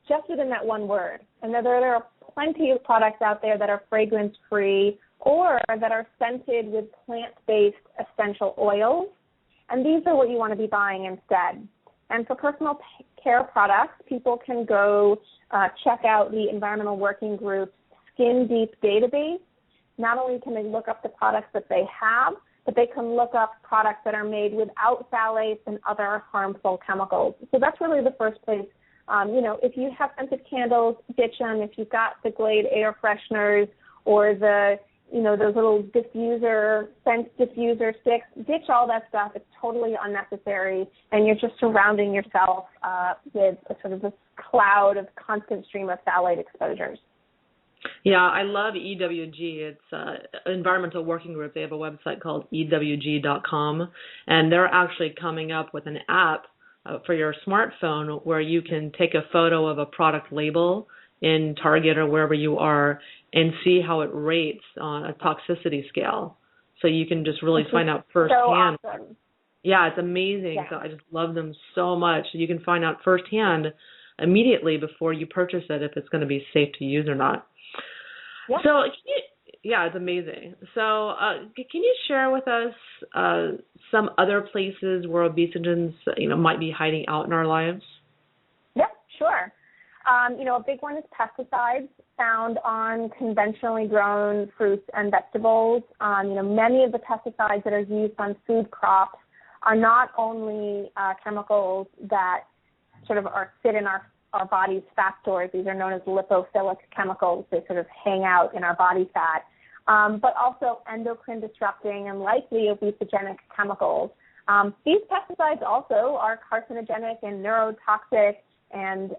just within that one word. And there are plenty of products out there that are fragrance-free or that are scented with plant-based essential oils. And these are what you want to be buying instead. And for personal care products, people can go check out the Environmental Working Group's Skin Deep database. Not only can they look up the products that they have, but they can look up products that are made without phthalates and other harmful chemicals. So that's really the first place. If you have scented candles, ditch them. If you've got the Glade air fresheners or those little scent diffuser sticks, ditch all that stuff. It's totally unnecessary, and you're just surrounding yourself with a sort of this cloud of constant stream of phthalate exposures. Yeah, I love EWG. It's Environmental Working Group. They have a website called EWG.com, and they're actually coming up with an app for your smartphone where you can take a photo of a product label in Target or wherever you are and see how it rates on a toxicity scale. So you can just really find out firsthand. So awesome. Yeah, it's amazing. Yeah. So I just love them so much. You can find out firsthand immediately before you purchase it if it's going to be safe to use or not. Yeah. So, yeah, it's amazing. So, can you share with us some other places where obesogens, might be hiding out in our lives? Yeah, sure. A big one is pesticides found on conventionally grown fruits and vegetables. Many of the pesticides that are used on food crops are not only chemicals that sort of sit in our body's fat stores. These are known as lipophilic chemicals. They sort of hang out in our body fat, but also endocrine disrupting and likely obesogenic chemicals. These pesticides also are carcinogenic and neurotoxic and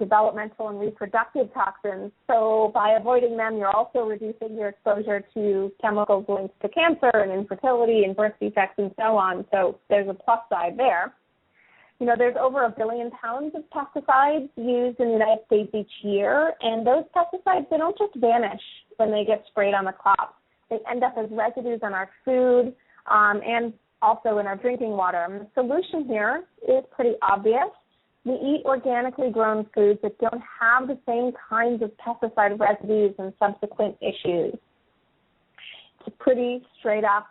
developmental and reproductive toxins. So by avoiding them, you're also reducing your exposure to chemicals linked to cancer and infertility and birth defects and so on. So there's a plus side there. There's over 1 billion pounds of pesticides used in the United States each year, and those pesticides, they don't just vanish when they get sprayed on the crops. They end up as residues on our food and also in our drinking water. And the solution here is pretty obvious. We eat organically grown foods that don't have the same kinds of pesticide residues and subsequent issues. It's a pretty straight up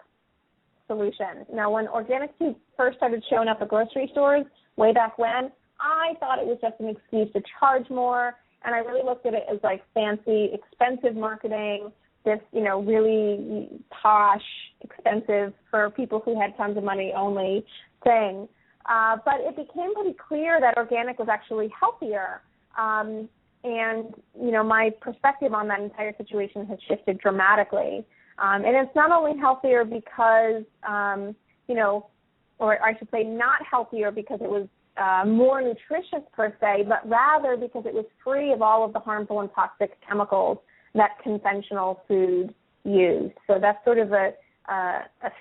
solution. Now, when organic food first started showing up at grocery stores way back when, I thought it was just an excuse to charge more, and I really looked at it as like fancy, expensive marketing, this, really posh, expensive for people who had tons of money only thing. But it became pretty clear that organic was actually healthier. And, my perspective on that entire situation has shifted dramatically. And it's not only healthier because, or I should say not healthier because it was more nutritious per se, but rather because it was free of all of the harmful and toxic chemicals that conventional food used. So that's sort of a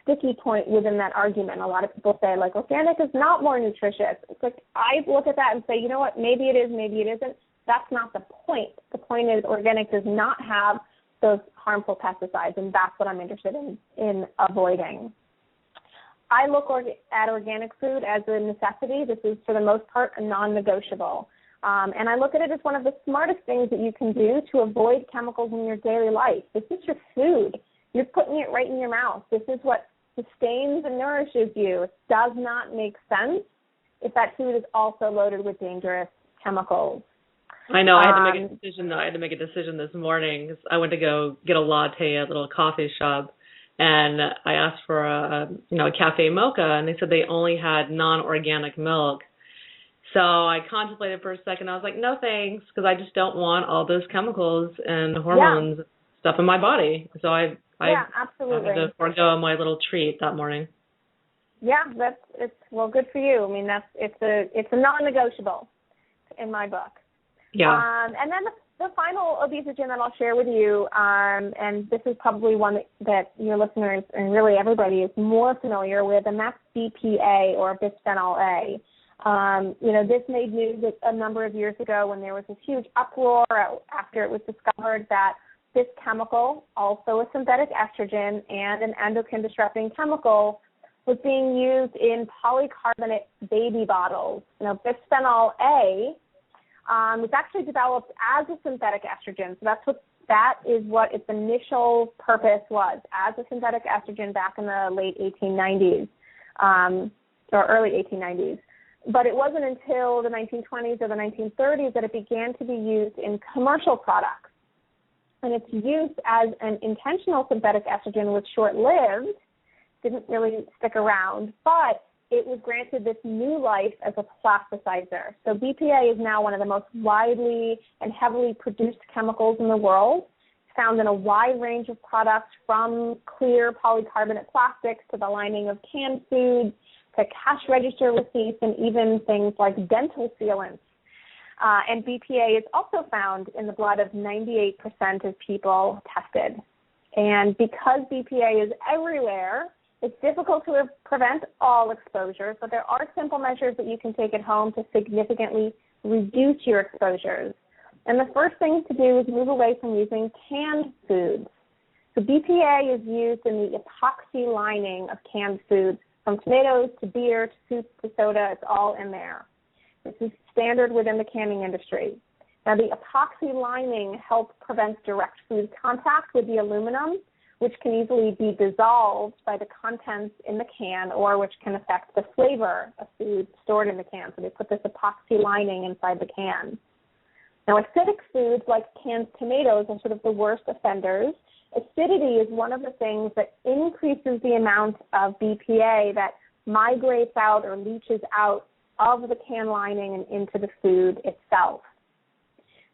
sticky point within that argument. A lot of people say, like, organic is not more nutritious. It's like, I look at that and say, you know what, maybe it is, maybe it isn't. That's not the point. The point is organic does not have those harmful pesticides, and that's what I'm interested in avoiding. I look at organic food as a necessity. This is, for the most part, a non-negotiable. And I look at it as one of the smartest things that you can do to avoid chemicals in your daily life. This is your food. You're putting it right in your mouth. This is what sustains and nourishes you. It does not make sense if that food is also loaded with dangerous chemicals. I know. I had to make a decision, though. I had to make a decision this morning because I went to go get a latte at a little coffee shop, and I asked for a cafe mocha, and they said they only had non-organic milk. So I contemplated for a second. I was like, no thanks, because I just don't want all those chemicals and hormones stuff in my body. So I absolutely. had to forego my little treat that morning. Yeah, well, good for you. I mean, it's a non-negotiable in my book. Yeah. And then the final obesogen that I'll share with you, and this is probably one that your listeners and really everybody is more familiar with, and that's BPA, or bisphenol A. This made news a number of years ago when there was this huge uproar after it was discovered that this chemical, also a synthetic estrogen and an endocrine disrupting chemical, was being used in polycarbonate baby bottles. Bisphenol A was actually developed as a synthetic estrogen. So that is what its initial purpose was, as a synthetic estrogen back in the late 1890s or early 1890s. But it wasn't until the 1920s or the 1930s that it began to be used in commercial products. And its use as an intentional synthetic estrogen was short-lived, didn't really stick around, but it was granted this new life as a plasticizer. So BPA is now one of the most widely and heavily produced chemicals in the world. It's found in a wide range of products, from clear polycarbonate plastics to the lining of canned foods to cash register receipts and even things like dental sealants. And BPA is also found in the blood of 98% of people tested. And because BPA is everywhere, it's difficult to prevent all exposures, but there are simple measures that you can take at home to significantly reduce your exposures. And the first thing to do is move away from using canned foods. So BPA is used in the epoxy lining of canned foods From tomatoes to beer to soup to soda, it's all in there. This is standard within the canning industry. Now, the epoxy lining helps prevent direct food contact with the aluminum, which can easily be dissolved by the contents in the can, or which can affect the flavor of food stored in the can. So they put this epoxy lining inside the can. Now, acidic foods like canned tomatoes are sort of the worst offenders. Acidity is one of the things that increases the amount of BPA that migrates out or leaches out of the can lining and into the food itself.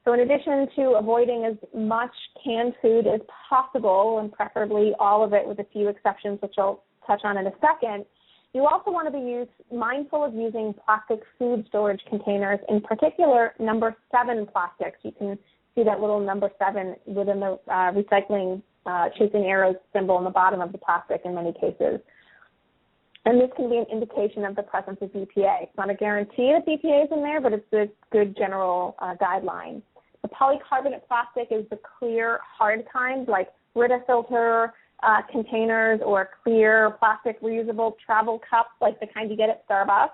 So in addition to avoiding as much canned food as possible, and preferably all of it with a few exceptions, which I'll touch on in a second, you also want to be mindful of using plastic food storage containers, in particular number 7 plastics. You can see that little number 7 within the recycling chasing arrows symbol in the bottom of the plastic in many cases. And this can be an indication of the presence of BPA. It's not a guarantee that BPA is in there, but it's a good general guideline. The polycarbonate plastic is the clear, hard kind, like Brita filter containers or clear plastic reusable travel cups, like the kind you get at Starbucks,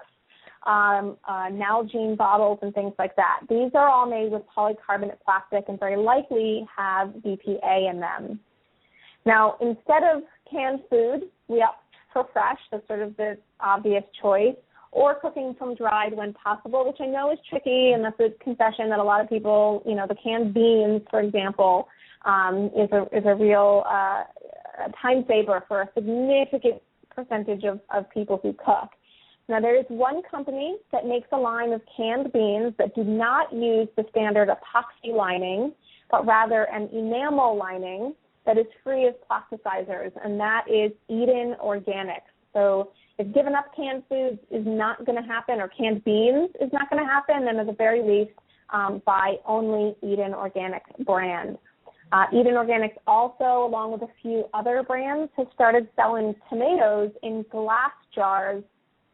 Nalgene bottles and things like that. These are all made with polycarbonate plastic and very likely have BPA in them. Now, instead of canned food, we opt for fresh. That's sort of the obvious choice, or cooking from dried when possible, which I know is tricky, and that's a confession that a lot of people, the canned beans, for example, is a real time saver for a significant percentage of people who cook. Now, there is one company that makes a line of canned beans that do not use the standard epoxy lining, but rather an enamel lining that is free of plasticizers, and that is Eden Organics. So if giving up canned foods is not going to happen, or canned beans is not going to happen, then at the very least, buy only Eden Organics brand. Eden Organics also, along with a few other brands, has started selling tomatoes in glass jars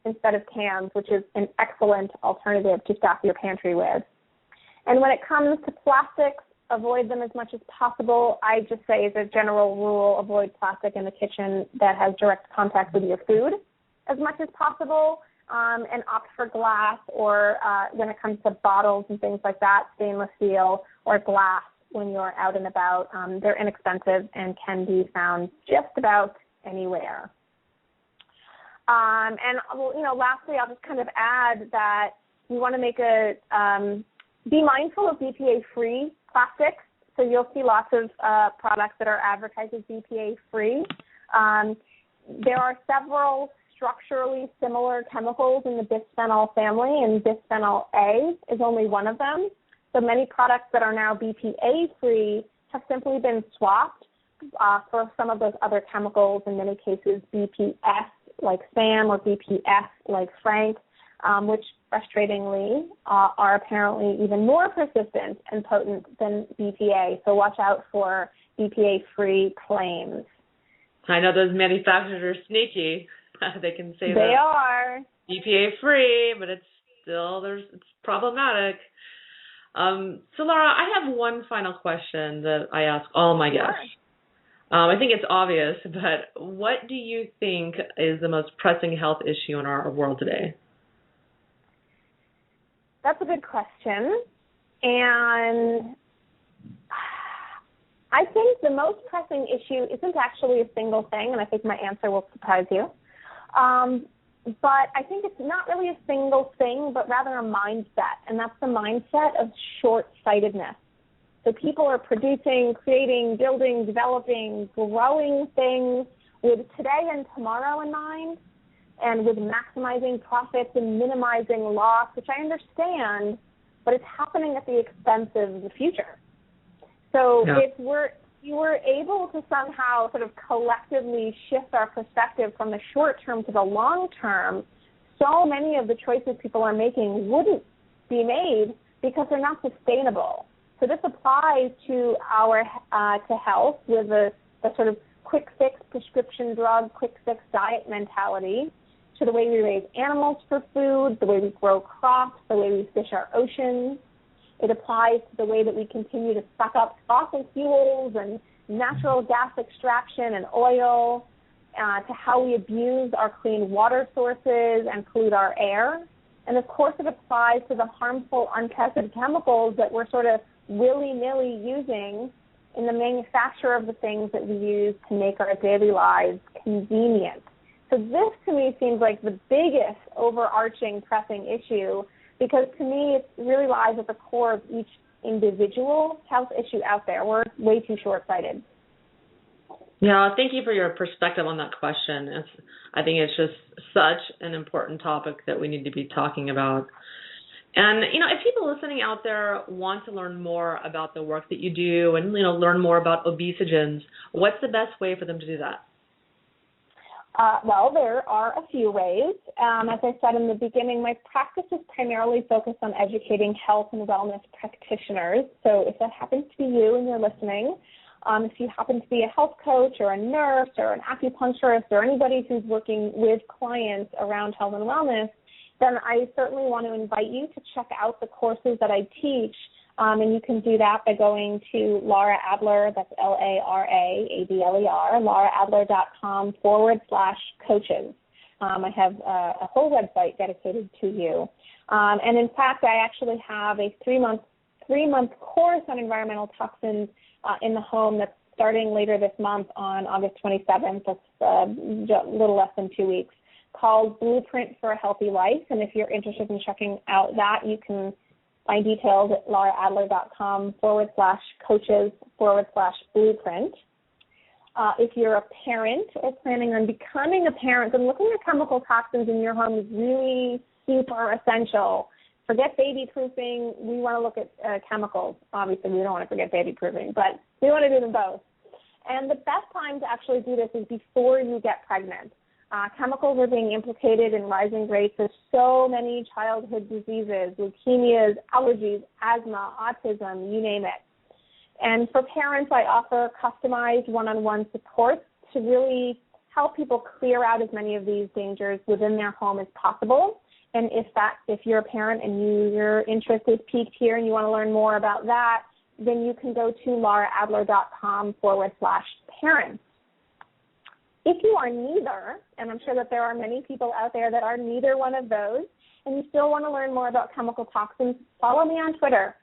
instead of cans, which is an excellent alternative to stock your pantry with. And when it comes to plastics, avoid them as much as possible. I just say as a general rule, avoid plastic in the kitchen that has direct contact with your food as much as possible, and opt for glass, or when it comes to bottles and things like that, stainless steel or glass when you're out and about. They're inexpensive and can be found just about anywhere. Lastly, I'll just kind of add that you want to make be mindful of BPA-free plastics. So you'll see lots of products that are advertised as BPA-free. There are several structurally similar chemicals in the bisphenol family, and bisphenol A is only one of them. So many products that are now BPA-free have simply been swapped for some of those other chemicals, in many cases BPS like Sam or BPF like Frank, which frustratingly are apparently even more persistent and potent than BPA. So watch out for BPA-free claims. I know those manufacturers are sneaky. They can say they are BPA-free, but it's problematic. So Lara, I have one final question that I ask all my guests. I think it's obvious, but what do you think is the most pressing health issue in our world today? That's a good question. And I think the most pressing issue isn't actually a single thing, and I think my answer will surprise you. But I think it's not really a single thing, but rather a mindset, and that's the mindset of short-sightedness. So people are producing, creating, building, developing, growing things with today and tomorrow in mind, and with maximizing profits and minimizing loss, which I understand, but it's happening at the expense of the future. So if you were able to somehow sort of collectively shift our perspective from the short term to the long term, so many of the choices people are making wouldn't be made because they're not sustainable. So this applies to our to health with the sort of quick fix prescription drug, quick fix diet mentality, to the way we raise animals for food, the way we grow crops, the way we fish our oceans. It applies to the way that we continue to suck up fossil fuels and natural gas extraction and oil. to how we abuse our clean water sources and pollute our air. And of course it applies to the harmful, untested chemicals that we're sort of willy-nilly using in the manufacture of the things that we use to make our daily lives convenient. So this, to me, seems like the biggest overarching pressing issue, because to me it really lies at the core of each individual health issue out there. We're way too short-sighted. Yeah, thank you for your perspective on that question. I think it's just such an important topic that we need to be talking about. And, if people listening out there want to learn more about the work that you do and, learn more about obesogens, what's the best way for them to do that? Well, there are a few ways. As I said in the beginning, my practice is primarily focused on educating health and wellness practitioners. So if that happens to be you and you're listening, if you happen to be a health coach or a nurse or an acupuncturist or anybody who's working with clients around health and wellness, then I certainly want to invite you to check out the courses that I teach. And you can do that by going to Lara Adler, that's LARAADLER, LaraAdler.com/coaches. I have a whole website dedicated to you. And in fact, I actually have a three-month course on environmental toxins in the home that's starting later this month on August 27th. That's a little less than 2 weeks, called Blueprint for a Healthy Life. And if you're interested in checking out that, you can find details at LaraAdler.com/coaches/blueprint. If you're a parent or planning on becoming a parent, then looking at chemical toxins in your home is really super essential. Forget baby proofing. We want to look at chemicals. Obviously, we don't want to forget baby proofing, but we want to do them both. And the best time to actually do this is before you get pregnant. Chemicals are being implicated in rising rates of so many childhood diseases, leukemias, allergies, asthma, autism, you name it. And for parents, I offer customized one-on-one support to really help people clear out as many of these dangers within their home as possible. And if you're a parent and your interest is piqued here and you want to learn more about that, then you can go to LaraAdler.com/parents. If you are neither, and I'm sure that there are many people out there that are neither one of those, and you still want to learn more about chemical toxins, follow me on Twitter.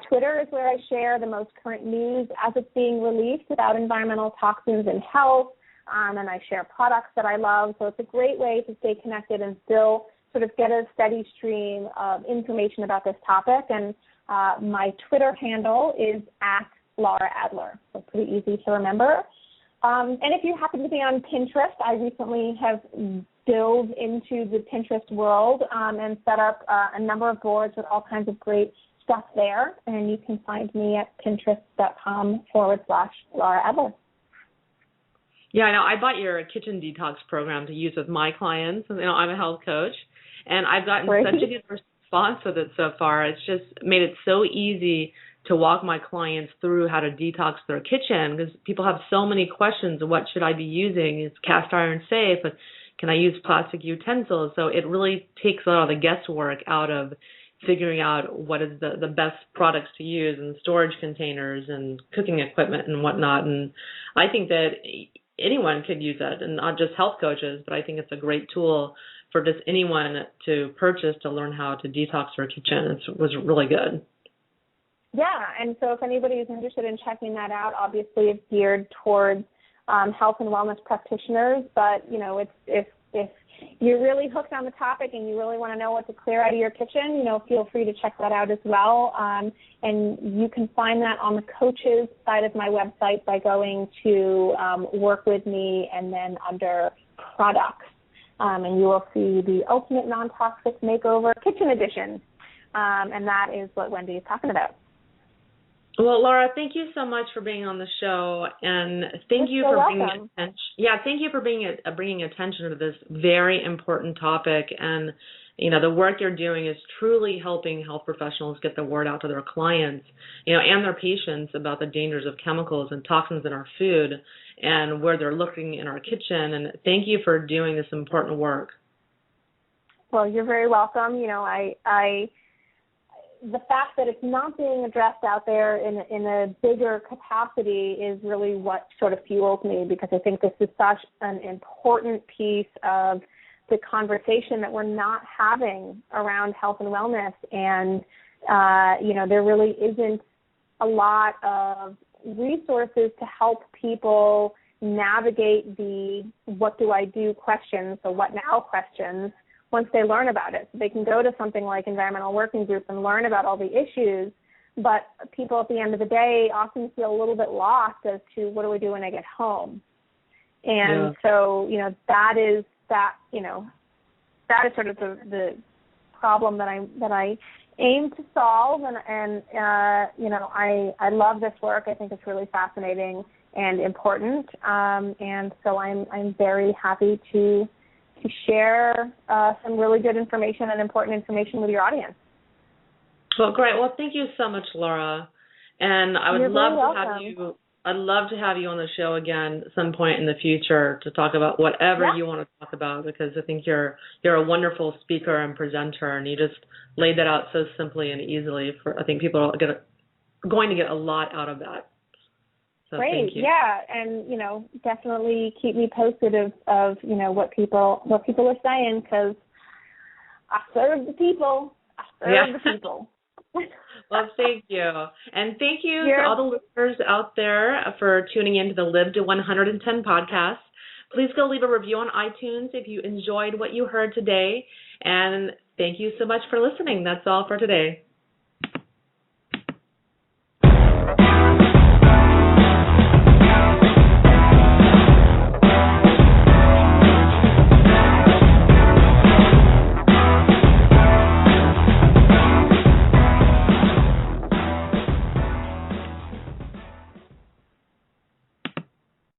Twitter is where I share the most current news as it's being released about environmental toxins and health, and I share products that I love. So it's a great way to stay connected and still sort of get a steady stream of information about this topic. And my Twitter handle is @LaraAdler, so pretty easy to remember. And if you happen to be on Pinterest, I recently have dove into the Pinterest world and set up a number of boards with all kinds of great stuff there. And you can find me at pinterest.com/LaraAdler. Yeah, I know. I bought your kitchen detox program to use with my clients. I'm a health coach, and I've gotten such a good response with it so far. It's just made it so easy to walk my clients through how to detox their kitchen, because people have so many questions. What should I be using? Is cast iron safe? Can I use plastic utensils? So it really takes a lot of the guesswork out of figuring out what is the best products to use, and storage containers and cooking equipment and whatnot. And I think that anyone could use it, and not just health coaches, but I think it's a great tool for just anyone to purchase to learn how to detox their kitchen. It was really good. Yeah, and so if anybody is interested in checking that out, obviously it's geared towards health and wellness practitioners, but, if you're really hooked on the topic and you really want to know what to clear out of your kitchen, feel free to check that out as well. And you can find that on the coaches side of my website by going to Work With Me and then under Products. And you will see the Ultimate Non-Toxic Makeover Kitchen Edition. And that is what Wendy is talking about. Well, Lara, thank you so much for being on the show, and thank you for bringing attention. Yeah, thank you for bringing attention to this very important topic. And the work you're doing is truly helping health professionals get the word out to their clients, and their patients about the dangers of chemicals and toxins in our food and where they're looking in our kitchen. And thank you for doing this important work. Well, you're very welcome. the fact that it's not being addressed out there in a bigger capacity is really what sort of fuels me, because I think this is such an important piece of the conversation that we're not having around health and wellness. And, there really isn't a lot of resources to help people navigate the what do I do questions, the what now questions, once they learn about it. So they can go to something like Environmental Working Group and learn about all the issues, but people at the end of the day often feel a little bit lost as to what do I do when I get home. And so, that is sort of the problem that I aim to solve, and I love this work. I think it's really fascinating and important, and so I'm very happy to share some really good information and important information with your audience. Well, great. Well, thank you so much, Lara. And I would I'd love to have you on the show again at some point in the future to talk about whatever you want to talk about, because I think you're a wonderful speaker and presenter, and you just laid that out so simply and easily. I think people are going to get a lot out of that. So great. Thank you. Yeah, and definitely keep me posted of what people are saying, because I serve the people. The people. Well, thank you. And thank you to all the listeners out there for tuning in to the Live to 110 podcast. Please go leave a review on iTunes if you enjoyed what you heard today. And thank you so much for listening. That's all for today.